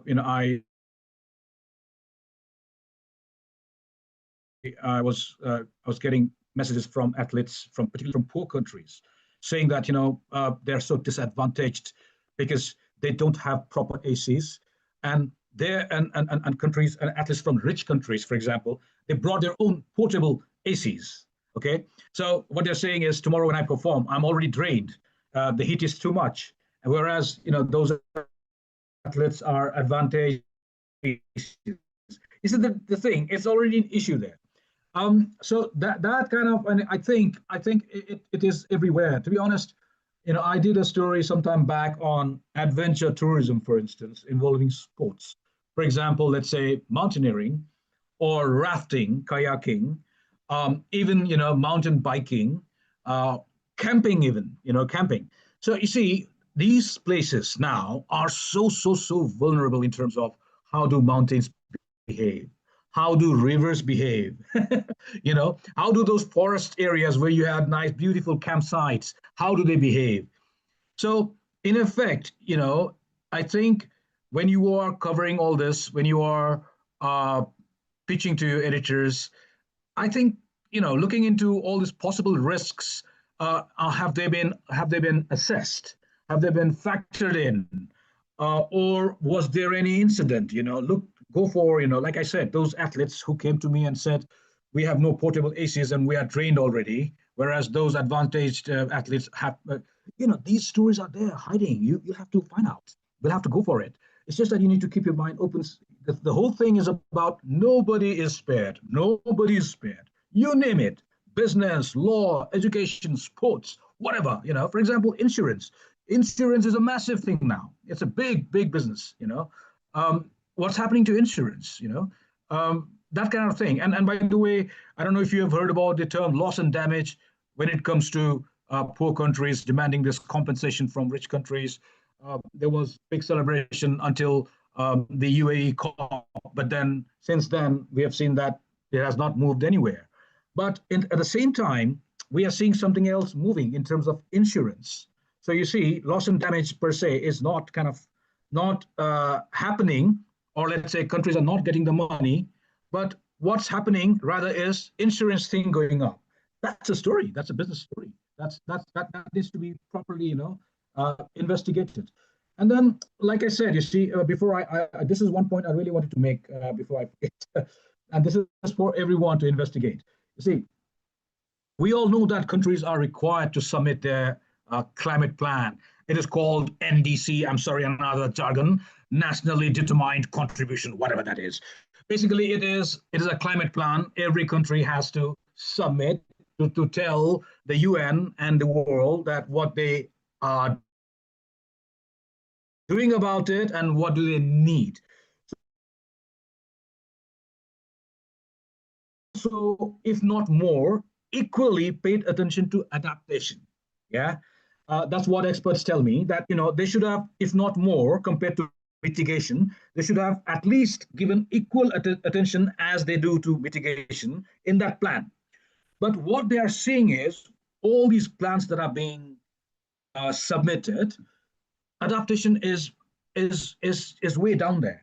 was getting messages from athletes particularly from poor countries, saying that they're so disadvantaged because they don't have proper ACs, and countries and athletes from rich countries, for example, they brought their own portable ACs. Okay, so what they're saying is, tomorrow when I perform, I'm already drained. The heat is too much, and whereas those athletes are advantaged. Isn't the thing? It's already an issue there. So that kind of, and I think it is everywhere. To be honest, I did a story sometime back on adventure tourism, for instance, involving sports. For example, let's say mountaineering or rafting, kayaking, even mountain biking, camping, even camping. So you see, these places now are so vulnerable in terms of how do mountains behave. How do rivers behave? How do those forest areas where you have nice, beautiful campsites, how do they behave? So in effect, I think when you are covering all this, when you are pitching to your editors, I think, looking into all these possible risks, have they been assessed? Have they been factored in? Or was there any incident? Go for, like I said, those athletes who came to me and said, we have no portable ACs and we are trained already, whereas those advantaged athletes have, these stories are there hiding. You have to find out. We'll have to go for it. It's just that you need to keep your mind open. The whole thing is about nobody is spared. Nobody is spared. You name it. Business, law, education, sports, whatever. For example, insurance. Insurance is a massive thing now. It's a big business. What's happening to insurance? That kind of thing. And by the way, I don't know if you have heard about the term loss and damage when it comes to poor countries demanding this compensation from rich countries. There was big celebration until the UAE COP, but then since then we have seen that it has not moved anywhere. But at the same time, we are seeing something else moving in terms of insurance. So you see, loss and damage per se is not not happening, or let's say countries are not getting the money, but what's happening rather is insurance thing going up. That's a story. That's a business story. That needs to be properly, investigated. And then, like I said, you see, before this is one point I really wanted to make before I forget, and this is for everyone to investigate. You see, we all know that countries are required to submit their climate plan. It is called NDC. I'm sorry, another jargon, nationally determined contribution, whatever that is. Basically, it is a climate plan. Every country has to submit to tell the UN and the world that what they are doing about it and what do they need. So, if not more, equally paid attention to adaptation. Yeah, that's what experts tell me, that they should have, if not more, compared to mitigation, they should have at least given equal attention as they do to mitigation in that plan. But what they are seeing is all these plans that are being submitted, adaptation is way down there.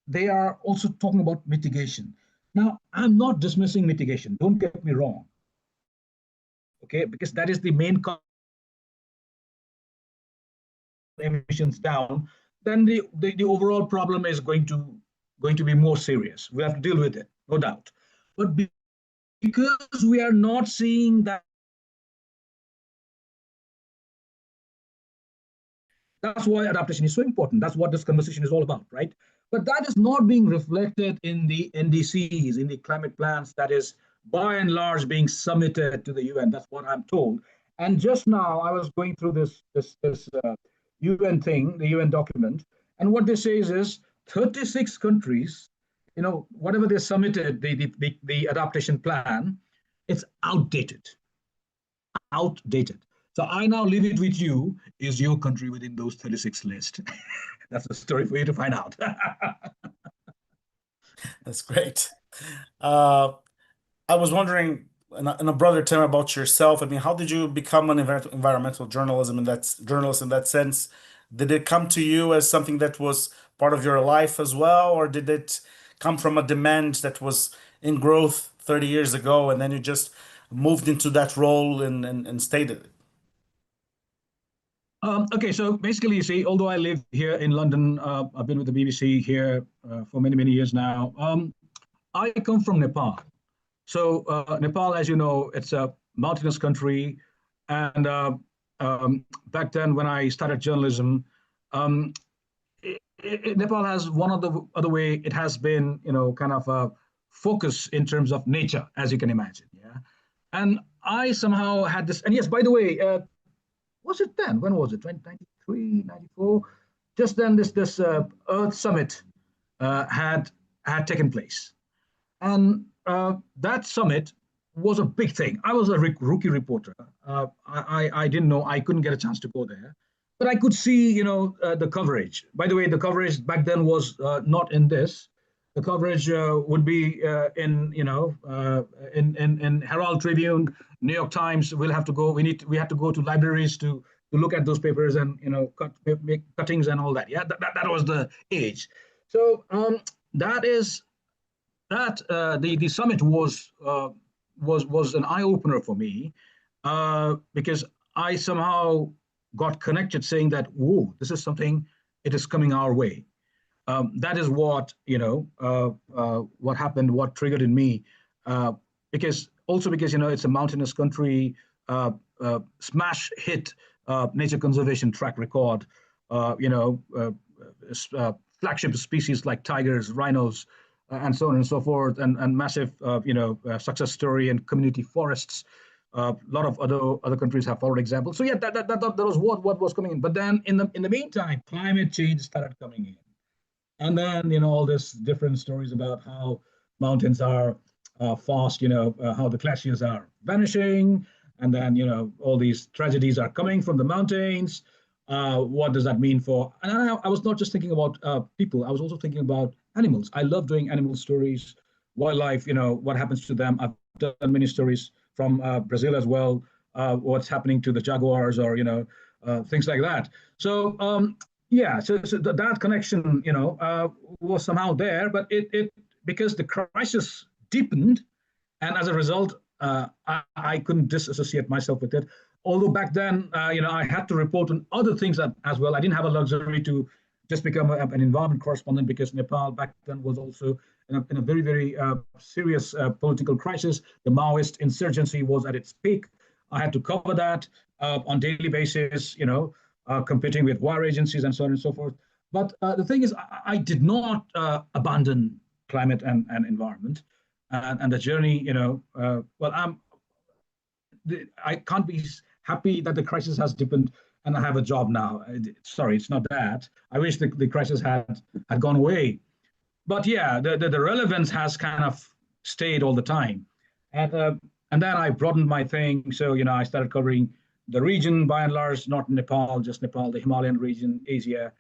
They are also talking about mitigation. Now, I'm not dismissing mitigation. Don't get me wrong. Okay, because that is the main emissions down, then the overall problem is going to be more serious. We have to deal with it, no doubt. But because we are not seeing that, that's why adaptation is so important. That's what this conversation is all about, right? But that is not being reflected in the NDCs, in the climate plans that is by and large being submitted to the UN. That's what I'm told. And just now I was going through this UN thing, the UN document, and what they say is 36 countries, whatever they submitted, the adaptation plan, it's outdated. Outdated. So I now leave it with you. Is your country within those 36 list? That's a story for you to find out. That's great. I was wondering, and a brother, Tim, about yourself. I mean, how did you become an environmental journalism in that journalist in that sense? Did it come to you as something that was part of your life as well, or did it come from a demand that was in growth 30 years ago, and then you just moved into that role and stayed in it? Okay, so basically, you see, although I live here in London, I've been with the BBC here for many, many years now. I come from Nepal. So Nepal, as you know, it's a mountainous country. And back then, when I started journalism, um, Nepal has one of the other way it has been, kind of a focus in terms of nature, as you can imagine. Yeah. And I somehow had this, and yes, by the way, was it then? When was it? 1993, 94? Just then, this Earth Summit had taken place, and that summit was a big thing. I was a rookie reporter. I didn't know, I couldn't get a chance to go there, but I could see, the coverage. By the way, the coverage back then was not in this. The coverage would be in Herald Tribune, New York Times. We'll have to go. We had to go to libraries to look at those papers and make cuttings and all that. Yeah, that was the age. So that is that the summit was an eye opener for me because I somehow got connected, saying that, whoa, this is something. It is coming our way. That is what what happened, what triggered in me, because it's a mountainous country, smash hit nature conservation track record, flagship species like tigers, rhinos, and so on and so forth, and massive success story and community forests. A lot of other countries have followed examples. So yeah, that was what was coming in. But then in the meantime, climate change started coming in. And then, all this different stories about how mountains are fast, how the glaciers are vanishing. And then, all these tragedies are coming from the mountains. What does that mean for, and I was not just thinking about people, I was also thinking about animals. I love doing animal stories, wildlife, what happens to them. I've done many stories from Brazil as well, what's happening to the jaguars or, things like that. So yeah, so that connection, was somehow there, but it because the crisis deepened, and as a result, I couldn't disassociate myself with it. Although back then, I had to report on other things as well. I didn't have a luxury to just become an environment correspondent, because Nepal back then was also in a very, very serious political crisis. The Maoist insurgency was at its peak. I had to cover that on daily basis, competing with wire agencies and so on and so forth. But the thing is, I did not abandon climate and environment, and the journey. I can't be happy that the crisis has deepened and I have a job now. Sorry, it's not that. I wish the crisis had gone away. But yeah, the relevance has kind of stayed all the time. And then I broadened my thing. So, I started covering the region by and large, not Nepal, just Nepal, the Himalayan region, Asia.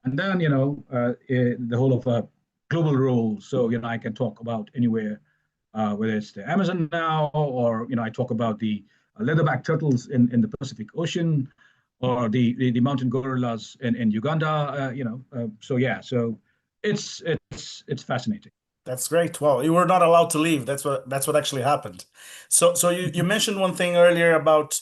And then, the whole of a global role. So, I can talk about anywhere, whether it's the Amazon now, or, I talk about the leatherback turtles in the Pacific Ocean, or the mountain gorillas in Uganda, so yeah, so it's fascinating. That's great. Well, you were not allowed to leave. That's what actually happened. So you mentioned one thing earlier about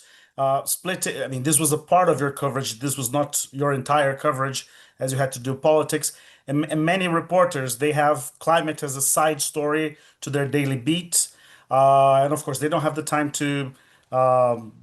split. I mean, this was a part of your coverage. This was not your entire coverage, as you had to do politics. And many reporters, they have climate as a side story to their daily beat. And of course, they don't have the time to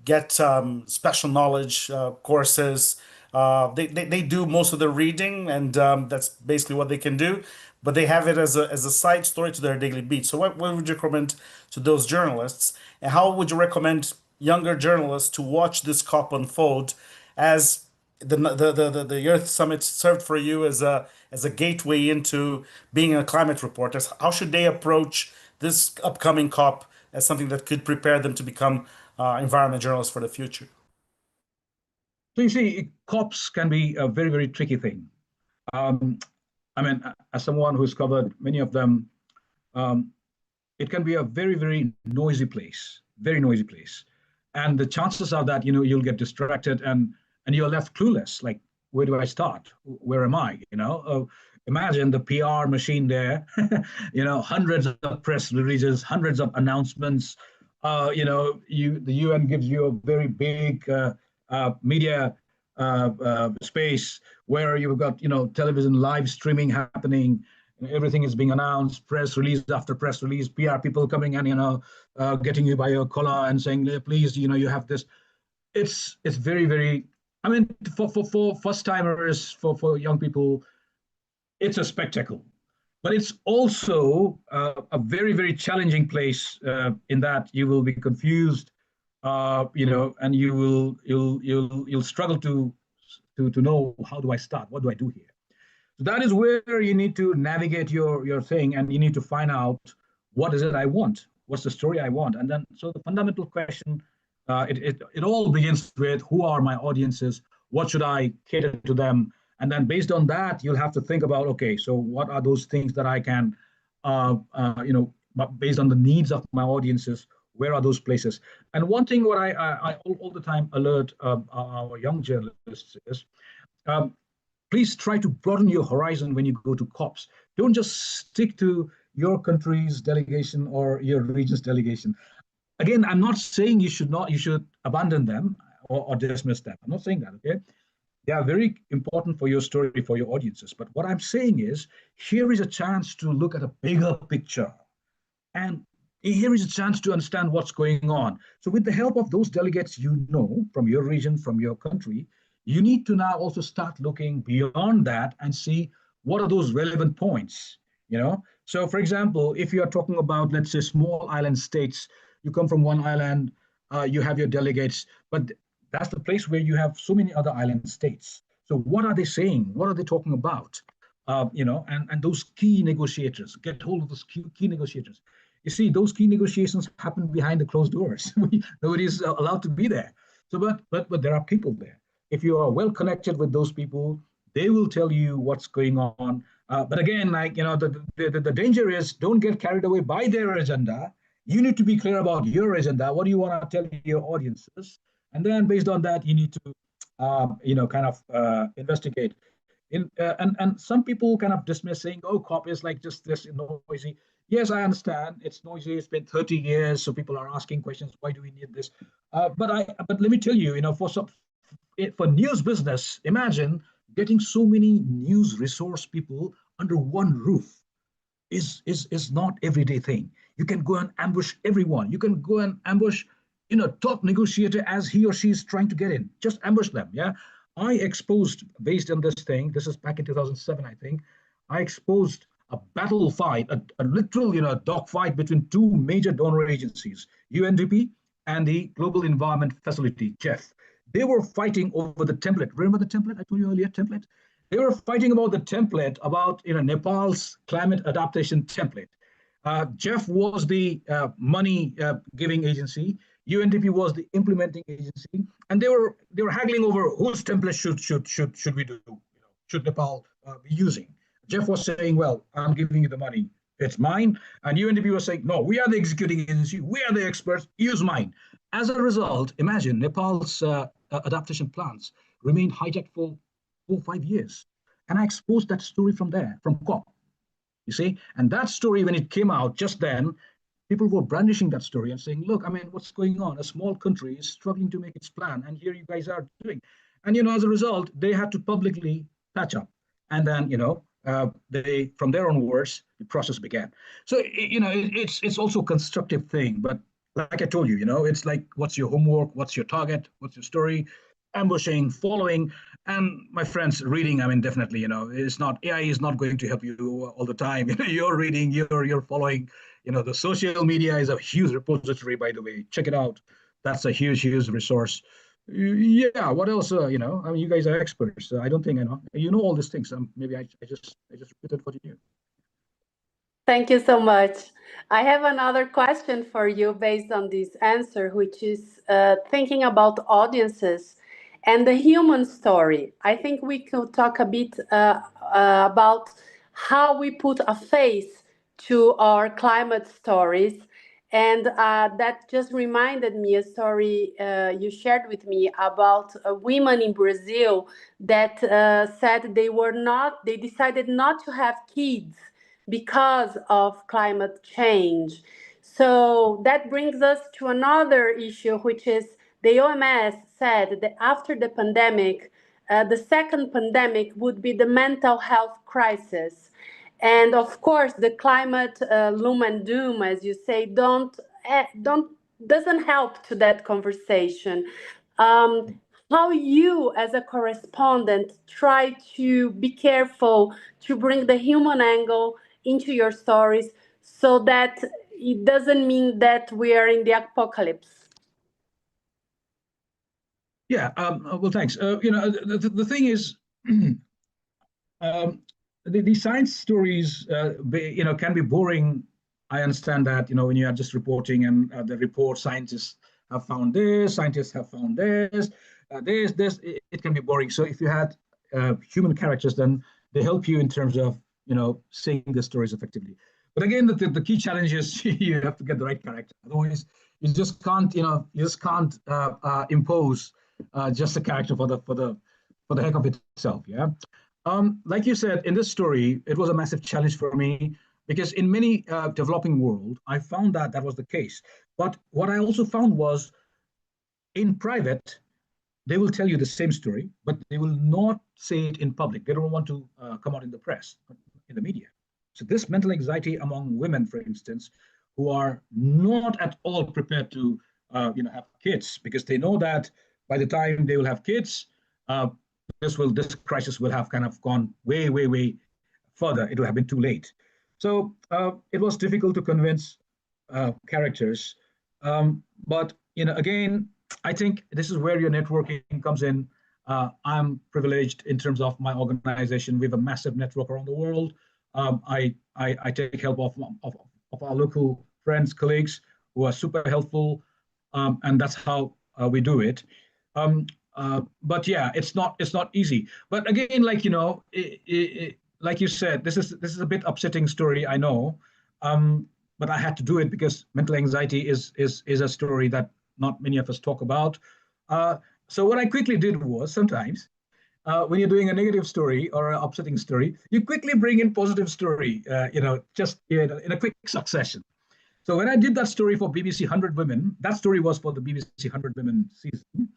get special knowledge courses. They do most of the reading, and that's basically what they can do. But they have it as a side story to their daily beat. So what would you recommend to those journalists? And how would you recommend younger journalists to watch this COP unfold, as the Earth Summit served for you as a gateway into being a climate reporter? How should they approach this upcoming COP as something that could prepare them to become environment journalists for the future? So you see, COPs can be a very, very tricky thing. I mean, as someone who's covered many of them, it can be a very, very noisy place, very noisy place. And the chances are that, you'll get distracted, and you're left clueless. Like, where do I start? Where am I? Imagine the PR machine there, hundreds of press releases, hundreds of announcements. The UN gives you a very big media space where you've got television live streaming happening. Everything is being announced, press release after press release, PR people coming and getting you by your collar and saying, please, you have this. It's very, very. I mean, for first timers, for young people, it's a spectacle. But it's also a very, very challenging place, in that you will be confused, and you'll struggle to know, how do I start? What do I do here? So that is where you need to navigate your thing, and you need to find out, what is it I want? What's the story I want? And then, so the fundamental question, it all begins with, who are my audiences? What should I cater to them? And then based on that, you'll have to think about, okay, so what are those things that I can, based on the needs of my audiences, where are those places? And one thing what I all the time alert our young journalists is, please try to broaden your horizon when you go to COPs. Don't just stick to your country's delegation or your region's delegation. Again, I'm not saying you should abandon them or dismiss them. I'm not saying that, okay? They are very important for your story, for your audiences. But what I'm saying is, here is a chance to look at a bigger picture. And here is a chance to understand what's going on. So with the help of those delegates, from your region, from your country, you need to now also start looking beyond that and see, what are those relevant points, So for example, if you are talking about, let's say, small island states, you come from one island, you have your delegates, but that's the place where you have so many other island states. So what are they saying? What are they talking about? And those key negotiators, get hold of those key negotiators. You see, those key negotiations happen behind the closed doors. Nobody is allowed to be there. So, but there are people there. If you are well connected with those people, they will tell you what's going on. But again, the danger is, don't get carried away by their agenda. You need to be clear about your agenda. What do you want to tell your audiences? And then based on that, you need to kind of investigate. And some people kind of dismiss, saying, "Oh, cop is like just this noisy." Yes, I understand it's noisy. It's been 30 years, so people are asking questions. Why do we need this? But let me tell you, for news business, imagine getting so many news resource people under one roof is not everyday thing. You can go and ambush everyone. You can go and ambush, top negotiator as he or she is trying to get in. Just ambush them. Yeah. I exposed, based on this thing, this is back in 2007, I think, I exposed a battle fight, a literal, dogfight between two major donor agencies, UNDP and the Global Environment Facility, GEF. They were fighting over the template. Remember the template I told you earlier, template? They were fighting about the template, about Nepal's climate adaptation template. Jeff was the money giving agency. UNDP was the implementing agency, and they were haggling over whose template should we do? Should Nepal be using? Jeff was saying, "Well, I'm giving you the money; it's mine," and UNDP was saying, "No, we are the executing agency. We are the experts. Use mine." As a result, imagine Nepal's adaptation plans remained hijacked for 4 or 5 years. And I exposed that story from there, from COP, you see. And that story, when it came out just then, people were brandishing that story and saying, "Look, I mean, what's going on? A small country is struggling to make its plan, and here you guys are doing." And, as a result, they had to publicly patch up. And then, they, from their own words, the process began. So, it's also a constructive thing. But like I told you, it's like, what's your homework? What's your target? What's your story? Ambushing, following, and my friends, reading. I mean, definitely, it's not, AI is not going to help you all the time. You're reading, you're following. The social media is a huge repository, by the way. Check it out. That's a huge resource. Yeah. What else? I mean, you guys are experts. I don't think I know. You know all these things. Maybe I just repeated what you knew. Thank you so much. I have another question for you based on this answer, which is thinking about audiences and the human story. I think we could talk a bit about how we put a face to our climate stories. And that just reminded me a story you shared with me about women in Brazil that said they decided not to have kids because of climate change. So that brings us to another issue, which is the OMS said that after the pandemic, the second pandemic would be the mental health crisis. And of course, the climate loom and doom, as you say, doesn't help to that conversation. How you, as a correspondent, try to be careful to bring the human angle into your stories so that it doesn't mean that we are in the apocalypse. Yeah. Well, thanks. The thing is, the science stories, can be boring. I understand that, when you are just reporting and the report, scientists have found this, scientists have found this, it can be boring. So if you had human characters, then they help you in terms of, saying the stories effectively. But again, the key challenge is you have to get the right character. Otherwise, you just can't, impose just a character for the heck of itself. Yeah. Like you said, in this story, it was a massive challenge for me because in many developing world, I found that was the case. But what I also found was in private, they will tell you the same story, but they will not say it in public. They don't want to come out in the press, in the media. So this mental anxiety among women, for instance, who are not at all prepared to, have kids because they know that by the time they will have kids, this crisis will have kind of gone way, way, way further. It will have been too late. So it was difficult to convince characters. But again, I think this is where your networking comes in. I'm privileged in terms of my organization. We have a massive network around the world. I take help of our local friends, colleagues who are super helpful, and that's how we do it. But yeah, it's not easy. But again, like like you said, this is a bit upsetting story, I know, but I had to do it because mental anxiety is a story that not many of us talk about. So what I quickly did was sometimes when you're doing a negative story or an upsetting story, you quickly bring in positive story, just in a quick succession. So when I did that story for BBC 100 Women, that story was for the BBC 100 Women season.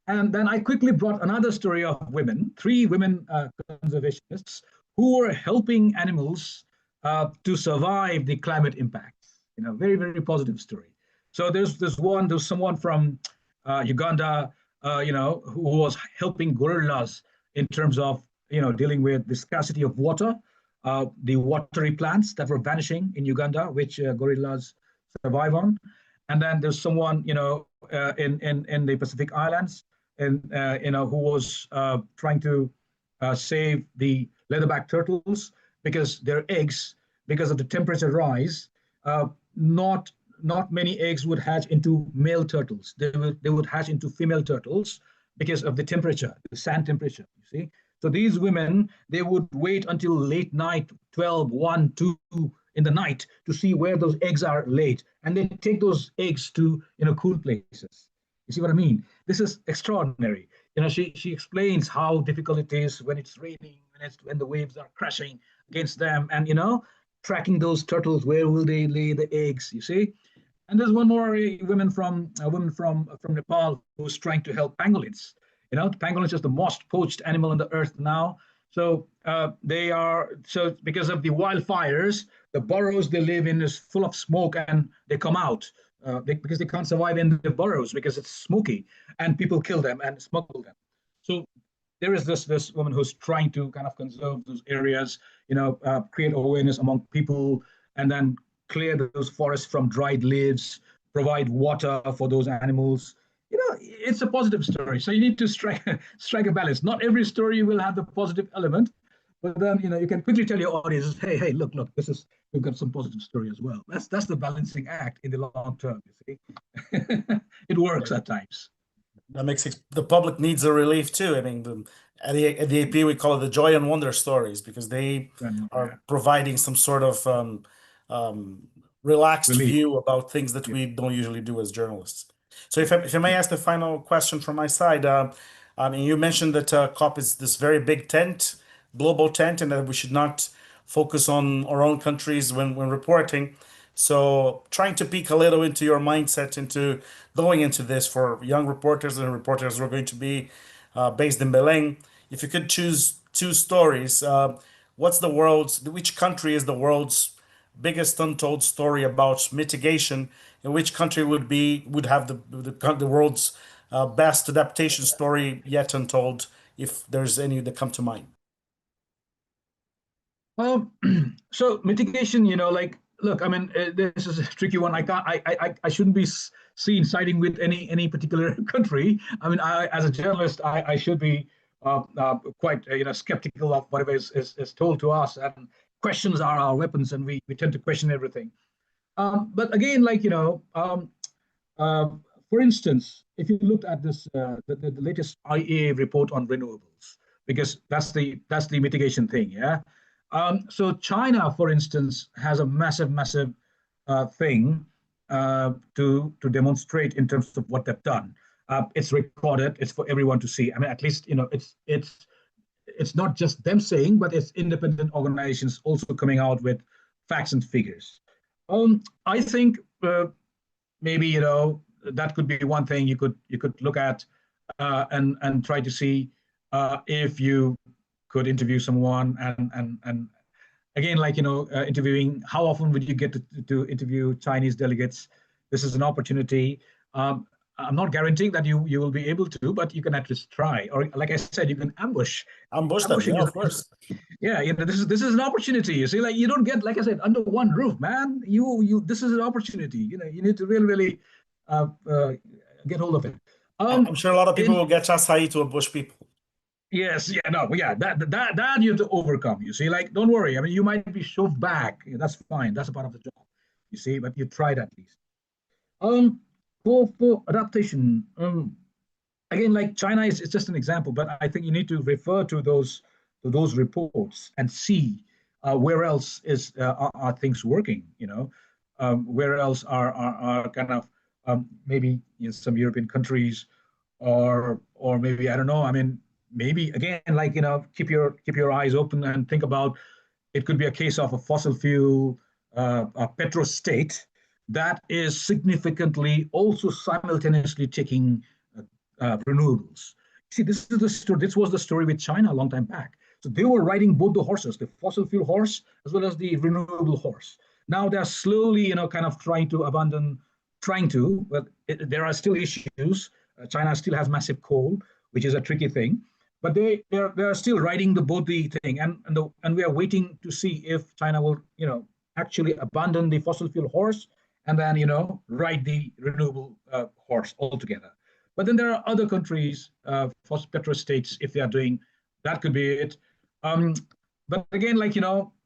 And then I quickly brought another story of women, three women conservationists who were helping animals to survive the climate impacts. Very, very positive story. So there's someone from Uganda, who was helping gorillas in terms of, dealing with the scarcity of water, the watery plants that were vanishing in Uganda, which gorillas survive on. And then there's someone, in the Pacific Islands, and who was trying to save the leatherback turtles because their eggs, because of the temperature rise, not many eggs would hatch into male turtles. They would hatch into female turtles because of the temperature, the sand temperature. You see, so these women, they would wait until late night, 12, 1, 2 in the night to see where those eggs are laid, and they take those eggs to cool places. You see what I mean? This is extraordinary. She explains how difficult it is when it's raining, when the waves are crashing against them, and tracking those turtles. Where will they lay the eggs? You see. And there's one more woman from Nepal who's trying to help pangolins. Pangolins is the most poached animal on the earth now. So because of the wildfires, the burrows they live in is full of smoke, and they come out because they can't survive in the burrows because it's smoky, and people kill them and smuggle them. So there is this woman who's trying to kind of conserve those areas, create awareness among people, and then clear those forests from dried leaves, provide water for those animals. It's a positive story. So you need to strike a balance. Not every story will have the positive element, but then you can quickly tell your audience, hey, look, we've got some positive story as well. That's the balancing act in the long term. You see, it works at times. That makes the public needs a relief too. I mean, at the AP we call it the joy and wonder stories, because they are providing some sort of relaxed Relief. view about things that we don't usually do as journalists. So if I may ask the final question from my side, I mean, you mentioned that COP is this very big tent, global tent, and that we should not focus on our own countries when reporting. So trying to peek a little into your mindset into going into this for young reporters and reporters who are going to be based in Belém. If you could choose two stories, which country is the world's biggest untold story about mitigation, and which country would have the world's best adaptation story yet untold, if there's any that come to mind? So mitigation, look, I mean, this is a tricky one. I shouldn't be seen siding with any particular country. I mean, as a journalist, I should be quite skeptical of whatever is told to us, and questions are our weapons, and we tend to question everything. But again, for instance, if you looked at this, the latest IEA report on renewables, because that's the mitigation thing, yeah. So China, for instance, has a massive thing to demonstrate in terms of what they've done. It's recorded. It's for everyone to see. I mean, at least it's not just them saying, but it's independent organizations also coming out with facts and figures. I think maybe that could be one thing you could look at and try to see if you could interview someone, and again, interviewing, how often would you get to interview Chinese delegates? This is an opportunity. I'm not guaranteeing that you will be able to, but you can at least try. Or like I said, you can ambush them. Yeah, of course. Yeah, this is an opportunity. You see, you don't get, like I said, under one roof, man. This is an opportunity. You need to really get hold of it. I'm sure a lot of people will get acai to ambush people. Yes, yeah, no, yeah, that you have to overcome. You see, don't worry. I mean, you might be shoved back. That's fine. That's a part of the job. You see, but you tried at least. For adaptation, again, China is just an example, but I think you need to refer to those reports and see where else are things working. Where else are kind of maybe some European countries or maybe, I don't know. I mean, maybe again, like, keep your eyes open and think about, it could be a case of a fossil fuel, a petrostate that is significantly also simultaneously taking renewables. See, this is the story. This was the story with China a long time back. So they were riding both the horses, the fossil fuel horse as well as the renewable horse. Now they're slowly, kind of but there are still issues. China still has massive coal, which is a tricky thing. But they're still riding both the thing, and we are waiting to see if China will, actually abandon the fossil fuel horse and then, ride the renewable horse altogether. But then there are other countries, petrostates, if they are doing that, could be it. But again, like,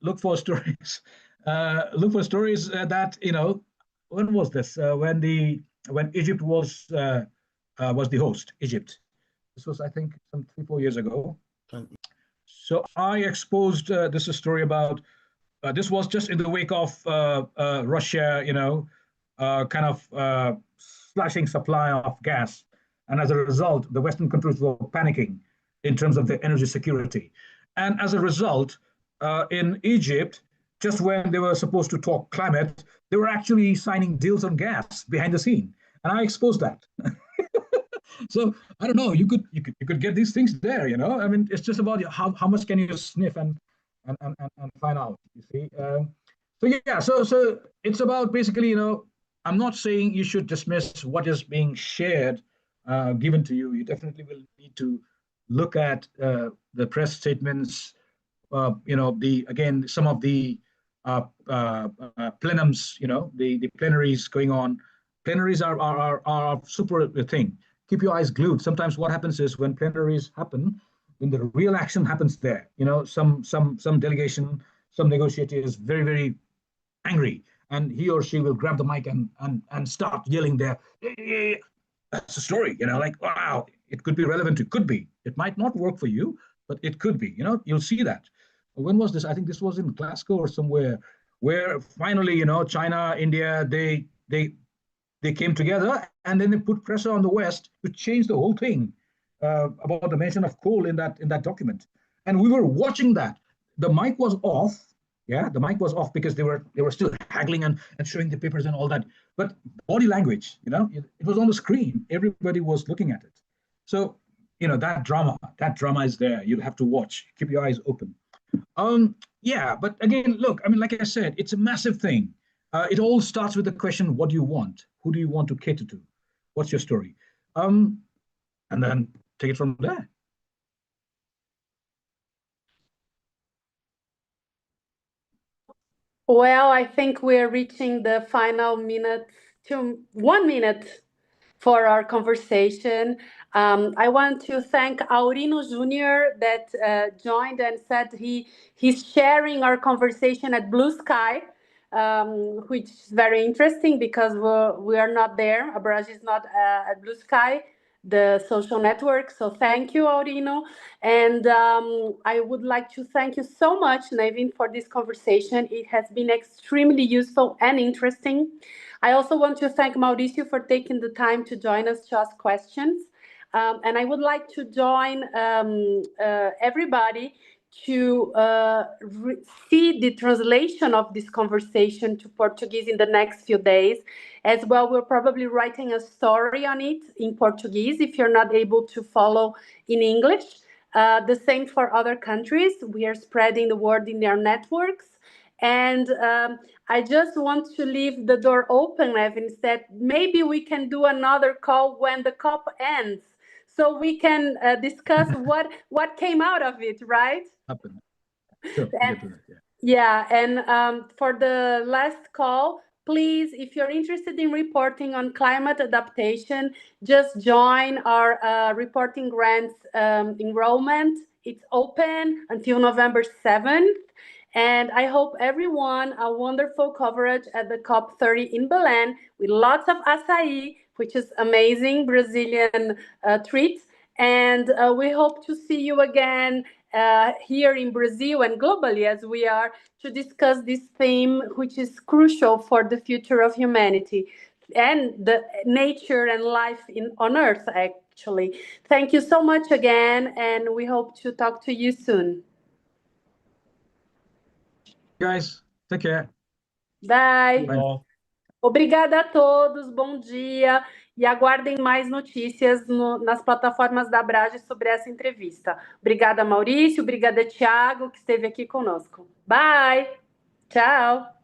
look for stories. That, when was this? When Egypt was the host, Egypt. This was, I think, some 3-4 years ago. So I exposed this story about, this was just in the wake of Russia, kind of slashing supply of gas. And as a result, the Western countries were panicking in terms of their energy security. And as a result, in Egypt, just when they were supposed to talk climate, they were actually signing deals on gas behind the scene. And I exposed that. So I don't know. You could get these things there. I mean, it's just about how much can you sniff and find out. You see. So yeah. So it's about basically, I'm not saying you should dismiss what is being shared, given to you. You definitely will need to look at the press statements. Some of the plenums. The plenaries going on. Plenaries are a super thing. Keep your eyes glued. Sometimes what happens is when plenaries happen, when the real action happens there, some delegation, some negotiator is very, very angry, and he or she will grab the mic and start yelling there. That's the story, like, wow, it could be relevant. It could be. It might not work for you, but it could be. You'll see that. When was this? I think this was in Glasgow or somewhere, where finally, China, India, they came together, and then they put pressure on the West to change the whole thing about the mention of coal in that document. And we were watching that. The mic was off. Yeah, the mic was off because they were still haggling and showing the papers and all that. But body language, it was on the screen. Everybody was looking at it. So, that drama is there. You'll have to watch. Keep your eyes open. Yeah, but again, look, I mean, like I said, it's a massive thing. It all starts with the question, what do you want? Who do you want to cater to? What's your story? And then take it from there. Well, I think we're reaching the final minute to 1 minute for our conversation. I want to thank Aurino Jr. that joined and said he's sharing our conversation at Blue Sky, which is very interesting because we are not there. Abraji is not at Blue Sky, the social network. So thank you, Aurino. And I would like to thank you so much, Navin, for this conversation. It has been extremely useful and interesting. I also want to thank Mauricio for taking the time to join us to ask questions. And I would like to join everybody to see the translation of this conversation to Portuguese in the next few days. As well, we're probably writing a story on it in Portuguese if you're not able to follow in English. The same for other countries. We are spreading the word in their networks. And I just want to leave the door open, Evans, that maybe we can do another call when the COP ends, so we can discuss what came out of it, right? Sure. Yeah, and for the last call, please, if you're interested in reporting on climate adaptation, just join our reporting grants enrollment. It's open until November 7th. And I hope everyone a wonderful coverage at the COP30 in Belém with lots of açaí, which is amazing Brazilian treat. And we hope to see you again here in Brazil and globally as we are to discuss this theme, which is crucial for the future of humanity and the nature and life on Earth, actually. Thank you so much again, and we hope to talk to you soon. Guys, take care. Bye. Bye. Obrigada a todos, bom dia. E aguardem mais notícias nas plataformas da Abraji sobre essa entrevista. Obrigada, Maurício. Obrigada, Thiago, que esteve aqui conosco. Bye. Tchau.